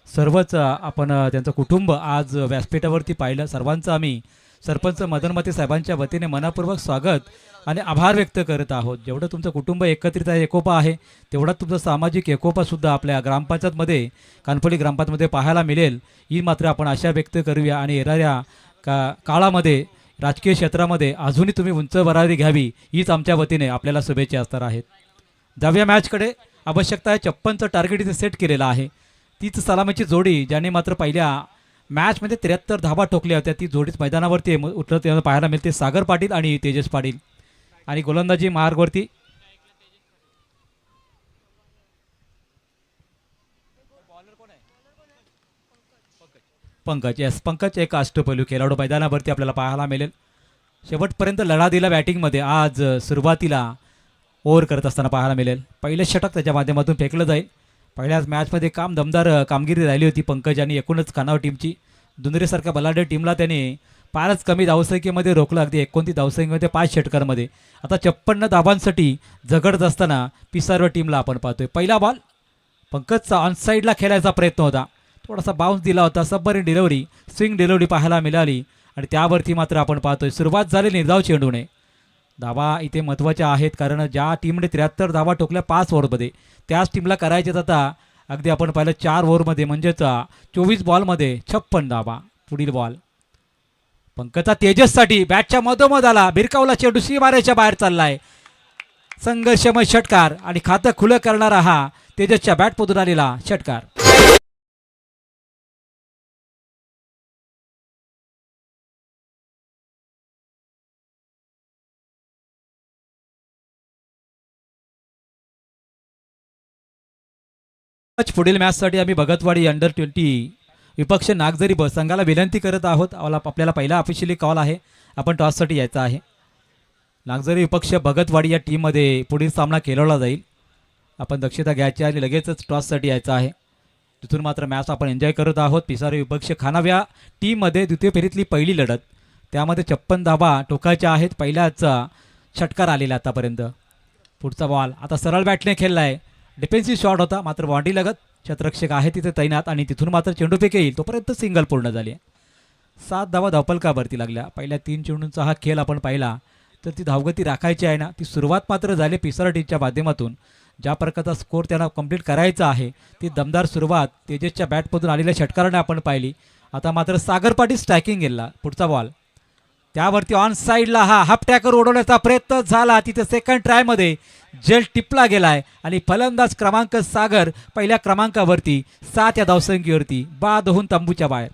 सर्वच आपण त्यांचं कुटुंब आज व्यासपीठावरती पाहिलं. सर्वांचं आम्ही सरपंच मदन मते साहेबांच्या वतीने मनापूर्वक स्वागत आणि आभार व्यक्त करत आहोत. जेवढं तुमचं कुटुंब एकत्रित आहे, एकोपा आहे, तेवढा तुमचा सामाजिक एकोपासुद्धा आपल्या ग्रामपंचायतमध्ये, कानपल्ली ग्रामपंचायतमध्ये पाहायला मिळेल ही मात्र आपण आशा व्यक्त करूया. आणि येणाऱ्या काळामध्ये राजकीय क्षेत्रामध्ये अजूनही तुम्ही उंच भरारी घ्यावी हीच आमच्या वतीने आपल्याला शुभेच्छा असणार आहेत. जाऊया मॅचकडे. आवश्यकता आहे 56चं टार्गेट इथे सेट केलेलं आहे. तीच सलामीची जोडी ज्याने मात्र पहिल्या मॅचमध्ये 73 धावा ठोकल्या होत्या ती जोडीच मैदानावरती उतरत पाहायला मिळते. सागर पाटील आणि तेजस पाटील. आणि गोलंदाजी मार्गवरती पंकज. येस, पंकज एक अष्टपैलू खेळाडू मैदानावरती आपल्याला पाहायला मिळेल. शेवटपर्यंत लढा दिला बॅटिंगमध्ये. आज सुरुवातीला ओव्हर करत असताना पाहायला मिळेल. पहिले षटक त्याच्या माध्यमातून फेकलं जाईल. पहिल्याच मॅचमध्ये दमदार कामगिरी राहिली होती पंकज आणि एकूणच खानावर टीमची. दुंदरेसारख्या बलाढ्य टीमला त्याने फारच कमी धावसंख्येमध्ये रोखलं. अगदी 29 धावसंख्येमध्ये 5 षटकांमध्ये. आता 56 धावांसाठी झगडत असताना पिसारव टीमला आपण पाहतोय. पहिला बॉल पंकजचा ऑनसाईडला खेळायचा प्रयत्न होता. थोडासा बाउन्स दिला होता. सबमरीन डिलिव्हरी, स्विंग डिलिव्हरी पाहायला मिळाली आणि त्यावरती मात्र आपण पाहतोय सुरुवात झाली निर्धाव चेंडूने. धावा इथे महत्त्वाच्या आहेत कारण ज्या टीमने 73 धावा ठोकल्या 5 ओव्हरमध्ये त्याच टीमला करायच्यात आता अगदी आपण पाहिलं 4 ओव्हरमध्ये म्हणजेच 24 बॉलमध्ये 56 धावा. पुढील बॉल पंकजचा तेजससाठी बॅटच्या मधोमध आला. भिरकावला चेंडू सीमारेच्या बाहेर चाललाय. संघर्षमय षटकार आणि खातं खुलं करणारा हा तेजसच्या बॅटमधून आलेला षटकार. पुढील मॅचसाठी आम्ही भगतवाडी अंडर-20 विपक्ष नागझरी बस संघाला विनंती करत आहोत. आपल्याला पहिला ऑफिशियली कॉल आहे. आपण टॉससाठी यायचं आहे. नागझरी विपक्ष भगतवाडी या टीममध्ये पुढील सामना खेळवला जाईल. आपण दक्षता घ्यायची आणि लगेचच टॉससाठी यायचं आहे. तिथून मात्र मॅच आपण एन्जॉय करत आहोत. पिसारे विपक्ष खानाव्या टीममध्ये द्वितीय फेरीतली पहिली लढत त्यामध्ये 56 धावा ठोकायच्या आहेत. पहिल्याच षटकार आलेला आतापर्यंत. पुढचा बॉल आता सरळ बॅटने खेळला आहे. डिफेन्सिव्ह शॉट होता मात्र बाउंड्री लगत क्षेत्ररक्षक आहे तिथे तैनात आणि तिथून मात्र चेंडूफेक येईल तोपर्यंत सिंगल पूर्ण झाली आहे. 7 धावा धावपलकावरती लागल्या. पहिल्या 3 चेंडूंचा हा खेळ आपण पाहिला तर ती धावगती राखायची आहे ना ती सुरुवात मात्र झाली पिसारा टीमच्या माध्यमातून. ज्या प्रकारचा स्कोर त्यांना कंप्लीट करायचा आहे ती दमदार सुरुवात तेजसच्या बॅटमधून आलेल्या षटकाराने आपण पाहिली. आता मात्र सागर पाटील स्ट्रायकिंग गेला. पुढचा बॉल त्यावरती ऑन साईडला हा हाफ टॅकर उडवण्याचा प्रयत्न झाला. तिथे सेकंड ट्रायमध्ये जेल टिपला गेलाय आणि फलंदाज क्रमांक सागर पहिल्या क्रमांकावरती 7 या धावसंख्येवरती बाद होऊन तंबूच्या बाहेर.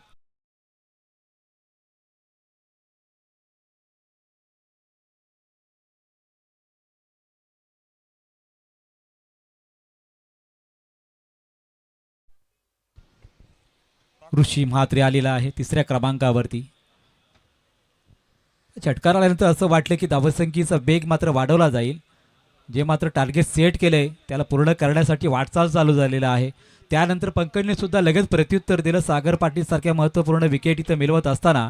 ऋषी म्हात्रे आलेला आहे तिसऱ्या क्रमांकावरती. षटकार आल्यानंतर असं वाटलं की धावसंख्येचा वेग मात्र वाढवला जाईल. जे मात्र टार्गेट सेट केलंय त्याला पूर्ण करण्यासाठी वाटचाल चालू झालेला आहे. त्यानंतर पंकजने सुद्धा लगेच प्रत्युत्तर दिलं. सागर पाटील सारख्या महत्त्वपूर्ण विकेट इथं मिळवत असताना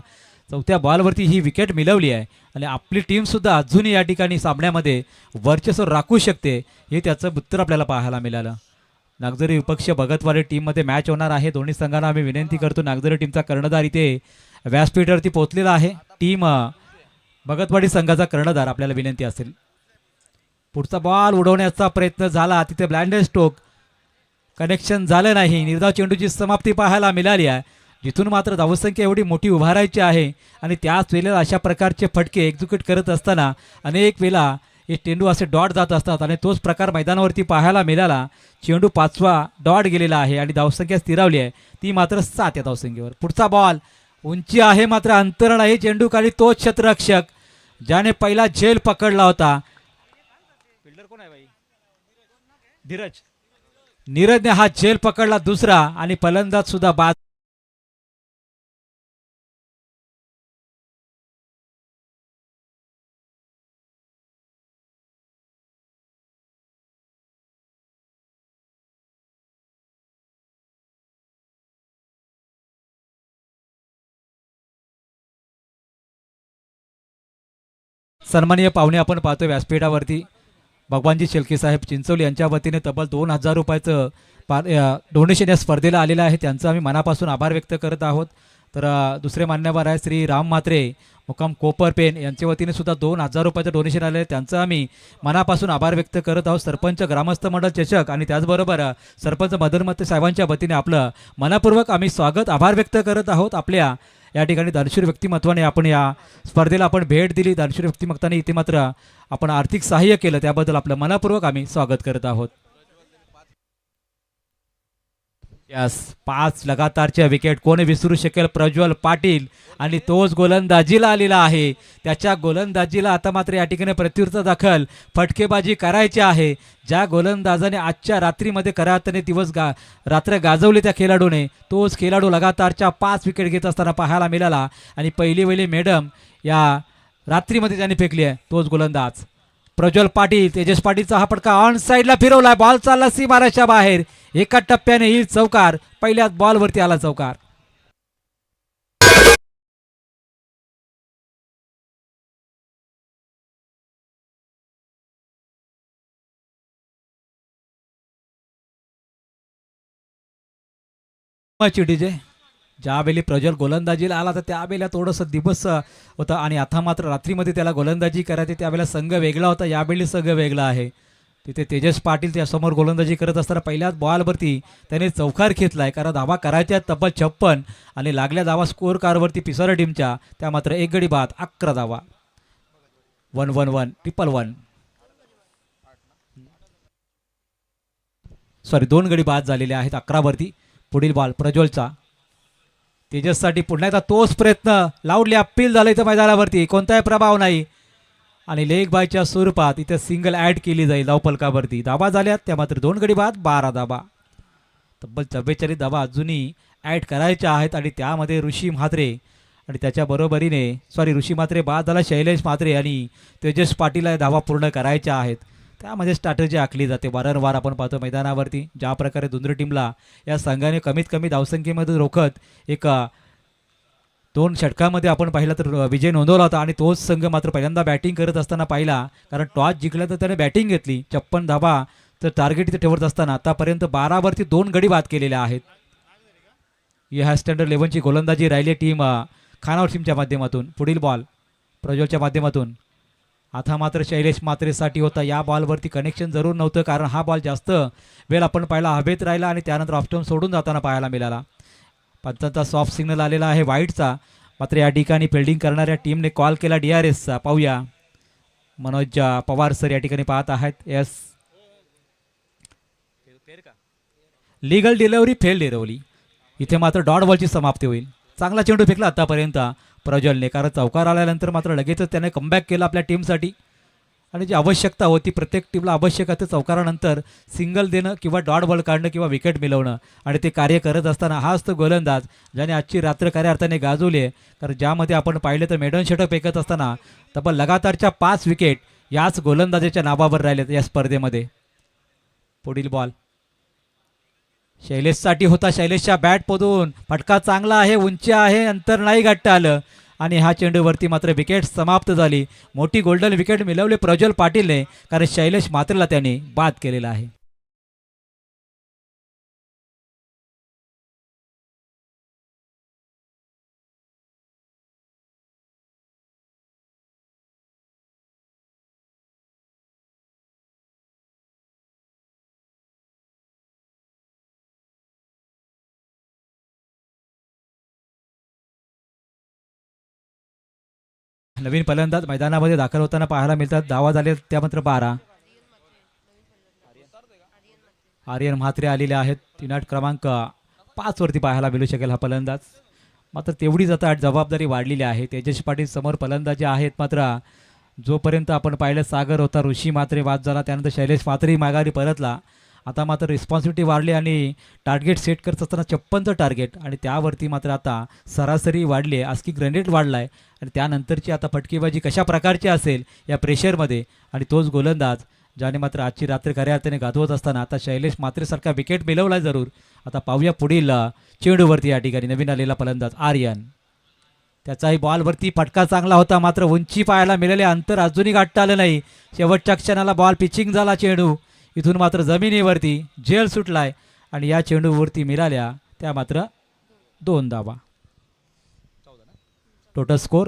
चौथ्या बॉलवरती ही विकेट मिळवली आहे आणि आपली टीम सुद्धा अजूनही या ठिकाणी सामन्यामध्ये वर्चस्व राखू शकते हे त्याचं उत्तर आपल्याला पाहायला मिळालं. नागझरी विपक्ष भगतवाडी टीममध्ये मॅच होणार आहे. दोन्ही संघांना आम्ही विनंती करतो. नागझरी टीमचा कर्णधार इथे व्यासपीठावरती पोहोचलेला आहे. टीम भगतवाडी संघाचा कर्णधार आपल्याला विनंती असेल. पुढचा बॉल उडवण्याचा प्रयत्न झाला तिथे ब्लाइंड स्ट्रोक कनेक्शन झालं नाही. निर्धाव चेंडूची समाप्ती पाहायला मिळाली आहे जिथून मात्र धावसंख्या एवढी मोठी उभारायची आहे आणि त्याच वेळेला अशा प्रकारचे फटके एक्झिक्यूट करत असताना अनेक वेळा हे चेंडू असे डॉट जात असतात आणि तोच प्रकार मैदानावरती पाहायला मिळाला. चेंडू 5वा डॉट गेलेला आहे आणि धावसंख्या स्थिरावली आहे ती मात्र 7 या धावसंख्येवर. पुढचा बॉल उंची आहे मात्र अंतर नाही. चेंडू खाली तोच क्षेत्ररक्षक ज्याने पहिला झेल पकडला होता. फिल्डर कोण आहे भाई? धीरज. नीरजने हा झेल पकडला दुसरा आणि फलंदाज सुद्धा बाद. सन्माननीय पाहुणे आपण पाहतोय व्यासपीठावरती भगवानजी शेळके साहेब चिंचोली यांच्या वतीने तब्बल 2000 रुपयाचं डोनेशन या स्पर्धेला आलेलं आहे. त्यांचं आम्ही मनापासून आभार व्यक्त करत आहोत. तर दुसरे मान्यवर आहे श्री राम म्हात्रे मुक्काम कोपरपेन यांच्या वतीने सुद्धा 2000 रुपयाचं डोनेशन आले आहे. त्यांचं आम्ही मनापासून आभार व्यक्त करत आहोत. सरपंच ग्रामस्थ मंडळ चषक आणि त्याचबरोबर सरपंच मदन म्हात्रे साहेबांच्या वतीने आपलं मनापूर्वक आम्ही स्वागत आभार व्यक्त करत आहोत. आपल्या या ठिकाणी दानशूर व्यक्तिमत्वाने आपण या स्पर्धेला आपण भेट दिली. दानशूर व्यक्तिमत्वाने इथे मात्र आपण आर्थिक सहाय्य केलं त्याबद्दल आपलं मनापूर्वक आम्ही स्वागत करत आहोत. यस 5 लगातारच्या विकेट कोण विसरू शकेल? प्रज्वल पाटील आणि तोच गोलंदाजीला आलेला आहे. त्याच्या गोलंदाजीला आता मात्र या ठिकाणी प्रत्युत्तर दाखल फटकेबाजी करायची आहे. ज्या गोलंदाजाने आजच्या रात्रीमध्ये करातने रात्र गाजवली त्या खेळाडूने तोच खेळाडू लगातारच्या 5 विकेट घेत असताना पाहायला मिळाला आणि पहिली मॅडम या रात्रीमध्ये त्याने फेकली आहे. तोच गोलंदाज प्रज्वल पाटील. तेजस पाटीलचा हा फटका ऑन साईडला फिरवला. बॉल चालला सीमारेषा बाहेर. एका टप्प्याने येईल चौकार. पहिल्याच बॉलवरती आला चौकार. डीजे ज्यावेळी प्रज्वल गोलंदाजीला आला तर त्यावेळेला थोडंसं दिवस होतं आणि आता मात्र रात्रीमध्ये त्याला गोलंदाजी करायची त्यावेळेला संघ वेगळा होता. यावेळी संघ वेगळा आहे. तिथे तेजस पाटील त्यासमोर गोलंदाजी करत असताना पहिल्याच बॉलवरती त्याने चौकार घेतलाय. कारण धावा करायच्या तब्बल 56 आणि लागल्या धावा स्कोर कारवरती पिसारा टीमच्या त्या मात्र 1 गडी बाद 11 धावा. 1-1-1 1-1 सॉरी 2 गडी बाद झालेले आहेत 11 वरती. पुढील बॉल प्रज्वलचा. तेजससाठी पुन्हा एकदा तोच प्रयत्न. लाऊडली अपील झालं इथं मैदानावरती. कोणताही प्रभाव नाही आणि लेग बायच्या स्वरूपात इथे सिंगल ॲड केली जाईल धावफलकावरती. धाबा झाल्यात त्या मात्र 2 गडी बाद 12 धाबा. तब्बल 44 धाबा अजूनही ॲड करायच्या आहेत आणि त्यामध्ये ऋषी म्हात्रे आणि त्याच्या बरोबरीने ऋषी म्हात्रे बाद झाला. शैलेश म्हात्रे आणि तेजस पाटील धावा पूर्ण करायच्या आहेत. त्यामध्ये स्ट्रॅटर्जी आखली जाते. वारंवार आपण पाहतो मैदानावरती ज्या प्रकारे दुंद्री टीमला या संघाने कमीत कमी धावसंख्येमध्ये रोखत एक 2 षटकामध्ये आपण पाहिला तर विजय नोंदवला होता आणि तोच संघ मात्र पहिल्यांदा बॅटिंग करत असताना पाहिला, कारण टॉस जिंकला तर त्याने बॅटिंग घेतली. 56 धावा तर टार्गेट इथे ठेवत असताना आतापर्यंत 12वरती 2 गडी बाद केलेले आहेत. ह्या स्टँडर्ड 11ची गोलंदाजी राहिली टीम खानावर टीमच्या माध्यमातून. पुढील बॉल प्रज्वलच्या माध्यमातून. आता मात्र शैलेश मात्रेसाठी होता. या बॉलवरती कनेक्शन जरूर नव्हतं, कारण हा बॉल जास्त वेळ आपण पाहिला हवेत राहिला आणि त्यानंतर ऑफस्टोन सोडून जाताना पाहायला मिळाला. पंचांचा सॉफ्ट सिग्नल आलेला आहे वाईटचा. मात्र या ठिकाणी फिल्डिंग करणाऱ्या टीमने कॉल केला DRSचा. पाहूया मनोज पवार सर या ठिकाणी पाहत आहेत. Yes, legal delivery fail delivery. इथे मात्र डॉट बॉलची समाप्ती होईल. चांगला चेंडू फेकला आतापर्यंत प्रज्वलने, कारण चौकार आल्यानंतर मात्र लगेचच त्याने कमबॅक केला आपल्या टीमसाठी. आणि जी आवश्यकता होती प्रत्येक टीमला आवश्यक आहे, चौकारानंतर सिंगल देणं किंवा डॉट बॉल काढणं किंवा विकेट मिळवणं, आणि ते कार्य करत असताना हाच तो गोलंदाज ज्याने आजची रात्र खऱ्या अर्थाने गाजवली आहे. कारण ज्यामध्ये आपण पाहिलं तर मेडन षटक फेकत असताना तब्बल लगातारच्या 5 विकेट याच गोलंदाजाच्या नावावर राहिलेत या स्पर्धेमध्ये. पुढील बॉल शैलेशसाठी होता. शैलेशच्या बॅटमधून फटका चांगला आहे, उंची आहे, अंतर नाही गाठता आलं आणि ह्या चेंडूवरती मात्र विकेट समाप्त झाली. मोठी गोल्डन विकेट मिळवली प्रज्वल पाटीलने, कारण शैलेश मात्रेला त्याने बाद केलेला आहे. नवीन फलंदाज मैदानामध्ये दाखल होताना पाहायला मिळतात. धावा झाले त्या मात्र 12. आर्यन म्हात्रे आलेले आहेत. 3 क्रमांक 5 वरती पाहायला मिळू शकेल हा फलंदाज. मात्र तेवढीच आता जबाबदारी वाढलेली आहे. तेजस पाटील समोर फलंदाजी आहेत. मात्र जोपर्यंत आपण पाहिलं सागर होता, ऋषी म्हात्रे बाद झाला, त्यानंतर शैलेश म्हात्रे माघारी परतला. आता मात्र रिस्पॉन्सिबिलिटी वाढली आणि टार्गेट सेट करत असताना 56चं टार्गेट, आणि त्यावरती मात्र आता सरासरी वाढली आहे, आस्की ग्रेनेड वाढला आहे. आणि त्यानंतरची आता फटकेबाजी कशा प्रकारची असेल या प्रेशरमध्ये, आणि तोच गोलंदाज ज्याने मात्र आजची रात्र खऱ्या अर्थाने गाजवत असताना आता शैलेश मात्रेसारखा विकेट मिळवला जरूर. आता पाहूया पुढील चेंडूवरती या ठिकाणी नवीन आलेला फलंदाज आर्यन. त्याचाही बॉलवरती फटका चांगला होता, मात्र उंची पाहायला मिळाले, अंतर अजूनही गाठता आलं नाही. शेवटच्या क्षणाला बॉल पिचिंग झाला चेंडू, इथून मात्र जमिनीवरती झेल सुटलाय आणि या चेंडूवरती मिळाल्या त्या मात्र 2 धावा. टोटल स्कोर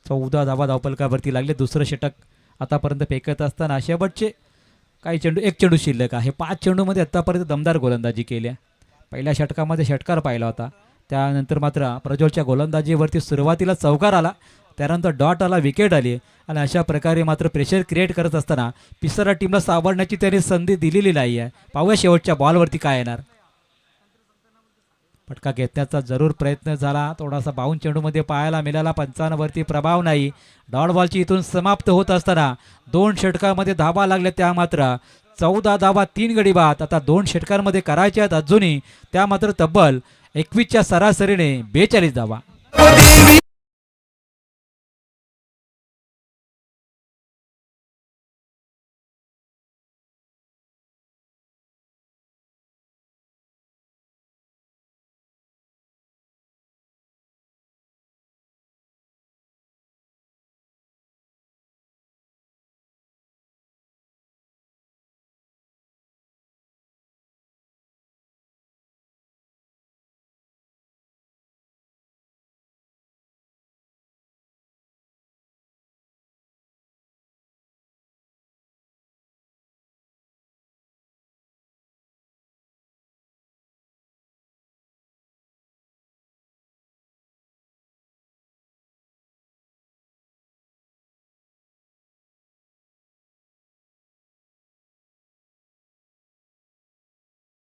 14 धावा धावपलकावरती लागले. दुसरं षटक आतापर्यंत फेकत असताना शेवटचे काही चेंडू, 1 चेंडू शिल्लक आहे. 5 चेंडूमध्ये आतापर्यंत दमदार गोलंदाजी केल्या. पहिल्या षटकामध्ये षटकार पाहिला होता, त्यानंतर मात्र प्रज्वलच्या गोलंदाजीवरती सुरुवातीला चौकार आला, त्यानंतर डॉट आला, विकेट आली, आणि अशा प्रकारे मात्र प्रेशर क्रिएट करत असताना पिसरा टीमला सावरण्याची त्यांनी संधी दिलेली नाही आहे. पाहूया शेवटच्या बॉलवरती काय येणार. फटका घेतण्याचा जरूर प्रयत्न झाला, थोडासा बाउंड चेंडूमध्ये पाहायला मिळाला. पंचांवरती प्रभाव नाही. डॉट बॉलची इथून समाप्त होत असताना 2 षटकामध्ये धावा लागल्या, त्या मात्र 14 धावा, 3 गडी बाद. आता 2 षटकांमध्ये करायच्या आहेत अजूनही, त्या मात्र तब्बल 21च्या सरासरीने 42 धावा.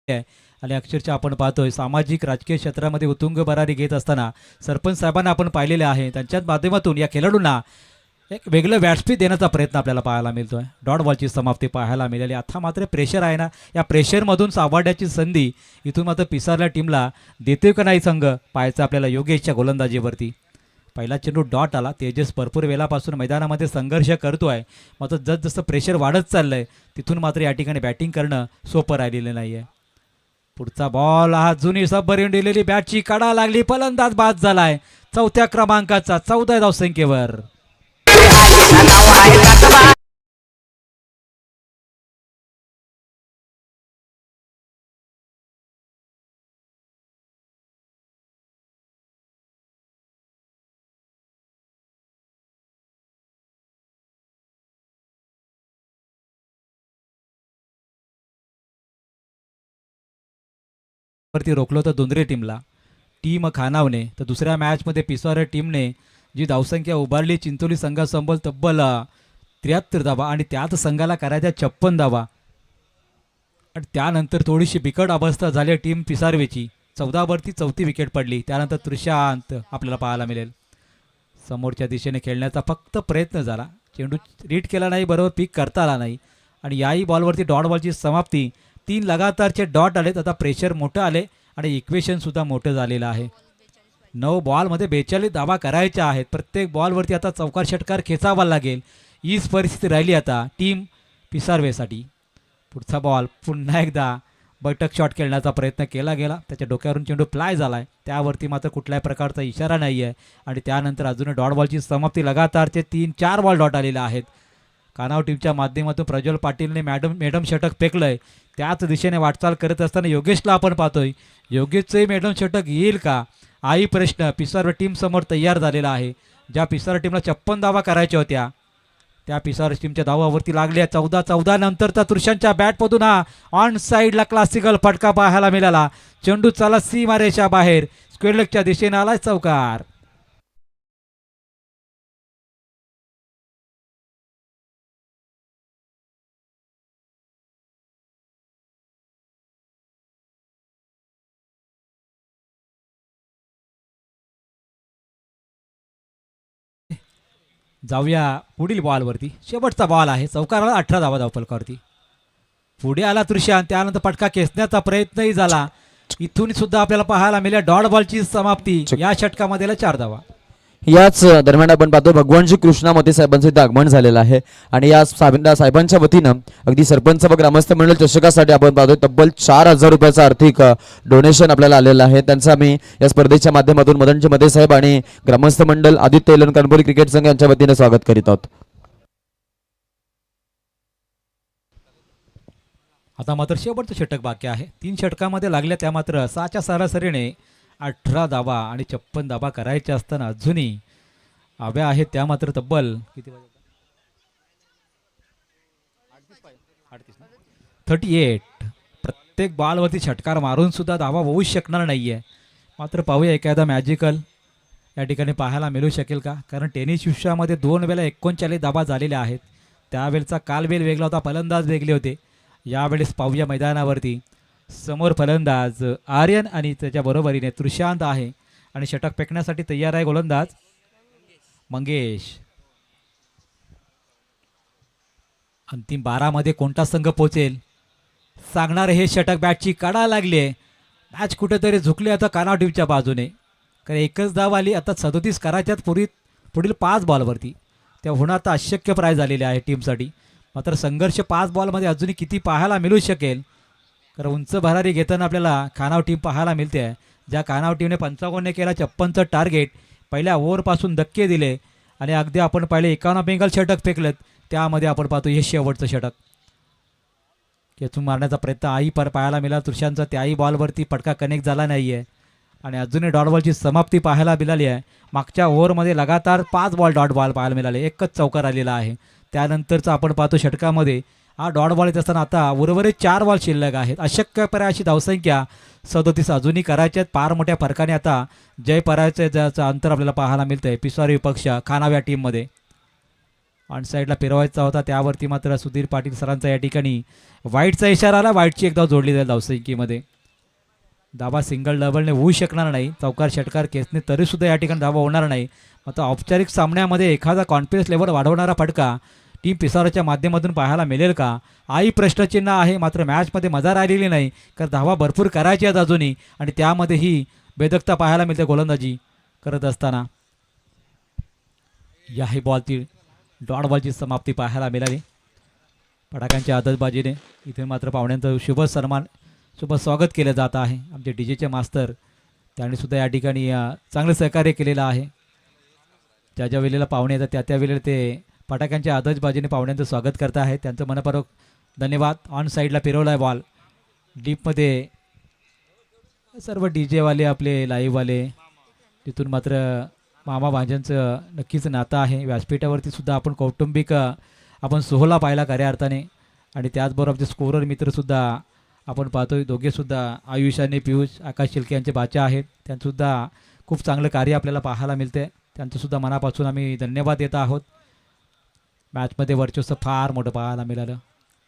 आणि अक्षरशः आपण पाहतोय सामाजिक राजकीय क्षेत्रामध्ये उतुंग भरारी घेत असताना सरपंच साहेबांना आपण पाहिलेले आहे. त्यांच्या माध्यमातून या खेळाडूंना एक वेगळं व्यासपीठ देण्याचा प्रयत्न आपल्याला पाहायला मिळतोय. डॉट बॉलची समाप्ती पाहायला मिळाली. आता मात्र प्रेशर आहे ना, या प्रेशरमधून सावरण्याची संधी इथून मात्र पिसारल्या टीमला देतोय का नाही संघ पाहायचं आपल्याला. योगेशच्या गोलंदाजीवरती पहिला चेंडू डॉट आला. तेजस भरपूर वेळापासून मैदानामध्ये संघर्ष करतोय, मात्र जसजसं प्रेशर वाढत चाललंय तिथून मात्र या ठिकाणी बॅटिंग करणं सोपं राहिलेलं नाही आहे. पुढचा बॉल हा जुनी सबमरीन दिलेली बॅटची कडा लागली, फलंदाज बाद झालाय. चौथ्या क्रमांकाचा 14 धावसंख्येवर. वरती रोखलं होतं दोंदरे टीमला. टीम खानावणे तर दुसऱ्या मॅचमध्ये पिसारे टीमने जी धावसंख्या उभारली चिंचोली संघासमोर तब्बल 73 धावा आणि त्याच संघाला करायच्या 56 धावा. आणि त्यानंतर थोडीशी बिकट अवस्था झाली टीम पिसारवेची. 14 वरती 4थी विकेट पडली. त्यानंतर तृषांत आपल्याला पाहायला मिळेल. समोरच्या दिशेने खेळण्याचा फक्त प्रयत्न झाला, चेंडू रीड केला नाही, बरोबर पिक करता आला नाही. आणि याही बॉलवरती डॉट बॉलची समाप्ती. 3 लगातारचे डॉट आलेत. आता प्रेशर मोठं आले आणि इक्वेशन सुद्धा मोठं झालेलं आहे. 9 बॉलमध्ये 42 धावा करायच्या आहेत. प्रत्येक बॉलवरती आता चौकार षटकार खेचावा लागेल. हीच परिस्थिती राहिली आता टीम पिसारवेसाठी. पुढचा बॉल पुन्हा एकदा बैठक शॉट खेळण्याचा प्रयत्न केला गेला, त्याच्या डोक्यावरून चेंडू फ्लाय झालाय. त्यावरती मात्र कुठल्याही प्रकारचा इशारा नाही आहे. आणि त्यानंतर अजून डॉट बॉलची समाप्ती. लगातारचे 3-4 बॉल डॉट आलेले आहेत. कानाव टीमच्या माध्यमातून प्रज्वल पाटीलने मेडम षटक फेकलंय. त्याच दिशेने वाटचाल करत असताना योगेशला आपण पाहतोय. योगेशचंही मेडम षटक येईल का हाही प्रश्न पिसार टीम समोर तयार झालेला आहे. ज्या पिसार टीमला 56 धावा करायच्या होत्या त्या पिसार टीमच्या धावावरती लागल्या. 14 नंतरचा तृषांच्या बॅटमधून हा ऑन साईडला क्लासिकल फटका पाहायला मिळाला. चेंडू चाला सीमारेषा बाहेर, स्क्वेअर लेगच्या दिशेने आलाय चौकार. जाऊया पुढील बॉलवरती. शेवटचा बॉल आहे, चौकाराला 18 धावा धावफलकावरती. पुढे आला तृषांत, त्यानंतर फटका खेचण्याचा प्रयत्नही झाला. इथून सुद्धा आपल्याला पाहायला मिळाल्या डॉट बॉलची समाप्ती. या षटकामध्ये 4 धावा. याच दरम्यान आपण पाहतो भगवानजी कृष्णा मते साहेबांचं इथं आगमन झालेलं आहे. आणि या साहेबांच्या वतीनं अगदी सरपंच व ग्रामस्थ मंडळ चषकासाठी आपण पाहतोय तब्बल 4,000 रुपयाचं आर्थिक डोनेशन आपल्याला आलेलं आहे. त्यांचं आम्ही या स्पर्धेच्या माध्यमातून मदनजी मते साहेब आणि ग्रामस्थ मंडळ आदित्य एलन कणबोली क्रिकेट संघ यांच्या वतीनं स्वागत करीत आहोत. आता मात्र शेवटचं षटक बाकी आहे. 3 षटकामध्ये लागल्या त्या मात्र 6च्या सरासरीने 18 धावा आणि 56 धावा करायच्या असताना अजूनही हव्या आहेत त्या मात्र तब्बल किती 38. प्रत्येक बॉलवरती षटकार मारून सुद्धा धावा होऊ शकणार नाहीये. मात्र पाहूया एखादा मॅजिकल या ठिकाणी पाहायला मिळू शकेल का, कारण टेनिस विश्वामध्ये 2 वेळा 39 धावा झालेल्या आहेत. त्यावेळेचा कालवेल वेगळा होता, फलंदाज वेगळे होते. यावेळेस पाहूया मैदानावरती समोर फलंदाज आर्यन आणि त्याच्या बरोबरीने तृषांत आहे आणि षटक फेकण्यासाठी तयार आहे गोलंदाज मंगेश. अंतिम 12 मध्ये कोणता संघ पोहोचेल सांगणार हे षटक. बॅटची कडा लागली आहे, मॅच कुठेतरी झुकली आता कानाव टीमच्या बाजूने, कारण एकच धाव आली. आता 37 करायच्यात पुढील 5 बॉलवरती, त्या होणं आता अशक्य प्राय झालेले आहे टीमसाठी. मात्र संघर्ष 5 बॉलमध्ये अजूनही किती पाहायला मिळू शकेल, कारण उंच भरारी घेताना आपल्याला खानाव टीम पाहायला मिळते आहे. ज्या खानाव टीमने 55 केला 56चं टार्गेट, पहिल्या ओव्हरपासून धक्के दिले आणि अगदी आपण पाहिले 51 बेंगल षटक फेकलेत. त्यामध्ये आपण पाहतो हे शेवटचं षटक खेचून मारण्याचा प्रयत्न आई पाहायला मिळाला तृषांचा. त्याही बॉलवरती फटका कनेक्ट झाला नाही आहे आणि अजूनही डॉट बॉलची समाप्ती पाहायला मिळाली आहे. मागच्या ओव्हरमध्ये लगातार 5 बॉल डॉट बॉल पाहायला मिळाले, एकच चौकार आलेला आहे. त्यानंतरचा आपण पाहतो षटकामध्ये हा डॉट बॉल येत असताना आता उर्वरित 4 बॉल शिल्लक आहेत. अशक्य अशी धावसंख्या 37 अजूनही करायच्या आहेत. फार मोठ्या फरकाने आता जय पराजयाचं अंतर आपल्याला पाहायला मिळतं आहे पिसारी विपक्ष खानाव या टीममध्ये. ऑन साईडला फिरवायचा होता, त्यावरती मात्र सुधीर पाटील सरांचा या ठिकाणी वाईटचा इशारा आला. वाईटची एक धाव जोडली जाईल धावसंख्येमध्ये. धावा सिंगल डबलने होऊ शकणार नाही, चौकार षटकार केसने तरीसुद्धा या ठिकाणी धावा होणार नाही. मात्र औपचारिक सामन्यामध्ये एखादा कॉन्फिडन्स लेवल वाढवणारा फटका टीम पिसाराच्या माध्यमातून पाहायला मिळेल का आई प्रश्नचिन्ह आहे. मात्र मॅचमध्ये मजा राहिलेली नाही, कारण धावा भरपूर करायची आहेत अजूनही आणि त्यामध्ये ही बेदकता पाहायला मिळते गोलंदाजी करत असताना. याही बॉलची डॉट बॉलची समाप्ती पाहायला मिळाली फटाक्यांच्या आदतबाजीने. इथे मात्र पाहुण्यांचा शुभ सन्मान सोबत स्वागत केलं जात आहे. आमचे डीजेचे मास्तर त्यांनी सुद्धा या ठिकाणी चांगलं सहकार्य केलेलं आहे. ज्या ज्या वेळेला पाहुणे येतात त्या त्या वेळेला ते फटाक्यांच्या आतषबाजीने पाहुण्यांचं स्वागत करत आहेत. त्यांचं मनपूर्वक धन्यवाद. ऑन साईडला फिरवला आहे बॉल डीपमध्ये. सर्व डी जेवाले आपले लाईव्हवाले तिथून मात्र मामा भांज्यांचं नक्कीच नातं आहे. व्यासपीठावरती सुद्धा आपण कौटुंबिक आपण सोहळा पाहिला खऱ्या अर्थाने. आणि त्याचबरोबर आमचे स्कोरर मित्रसुद्धा आपण पाहतोय. दोघेसुद्धा आयुष आणि पियुष आकाश शिल्के यांचे बाचा आहेत. त्यांचंसुद्धा खूप चांगलं कार्य आपल्याला पाहायला मिळते. त्यांचंसुद्धा मनापासून आम्ही धन्यवाद देत आहोत. मॅचमध्ये वर्चस्व फार मोठं पाहायला मिळालं.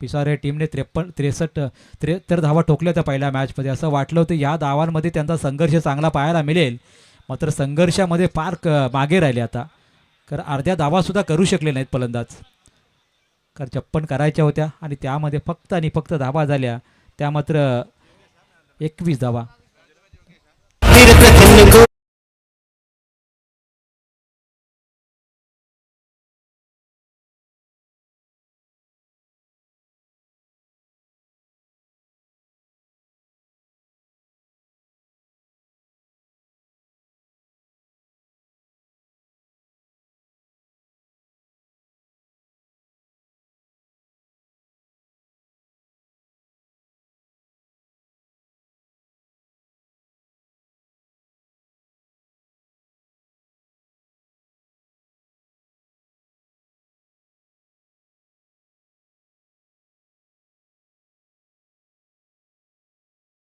पिसारे टीमने 73 धावा ठोकल्या होत्या पहिल्या मॅचमध्ये. असं वाटलं होतं या धावांमध्ये त्यांचा संघर्ष चांगला पाहायला मिळेल, मात्र संघर्षामध्ये फार मागे राहिले आता. कारण अर्ध्या धावासुद्धा करू शकले नाहीत फलंदाज. कारण 56 करायच्या होत्या आणि त्यामध्ये फक्त आणि फक्त धावा झाल्या त्या मात्र 21 धावा. तीर्थ को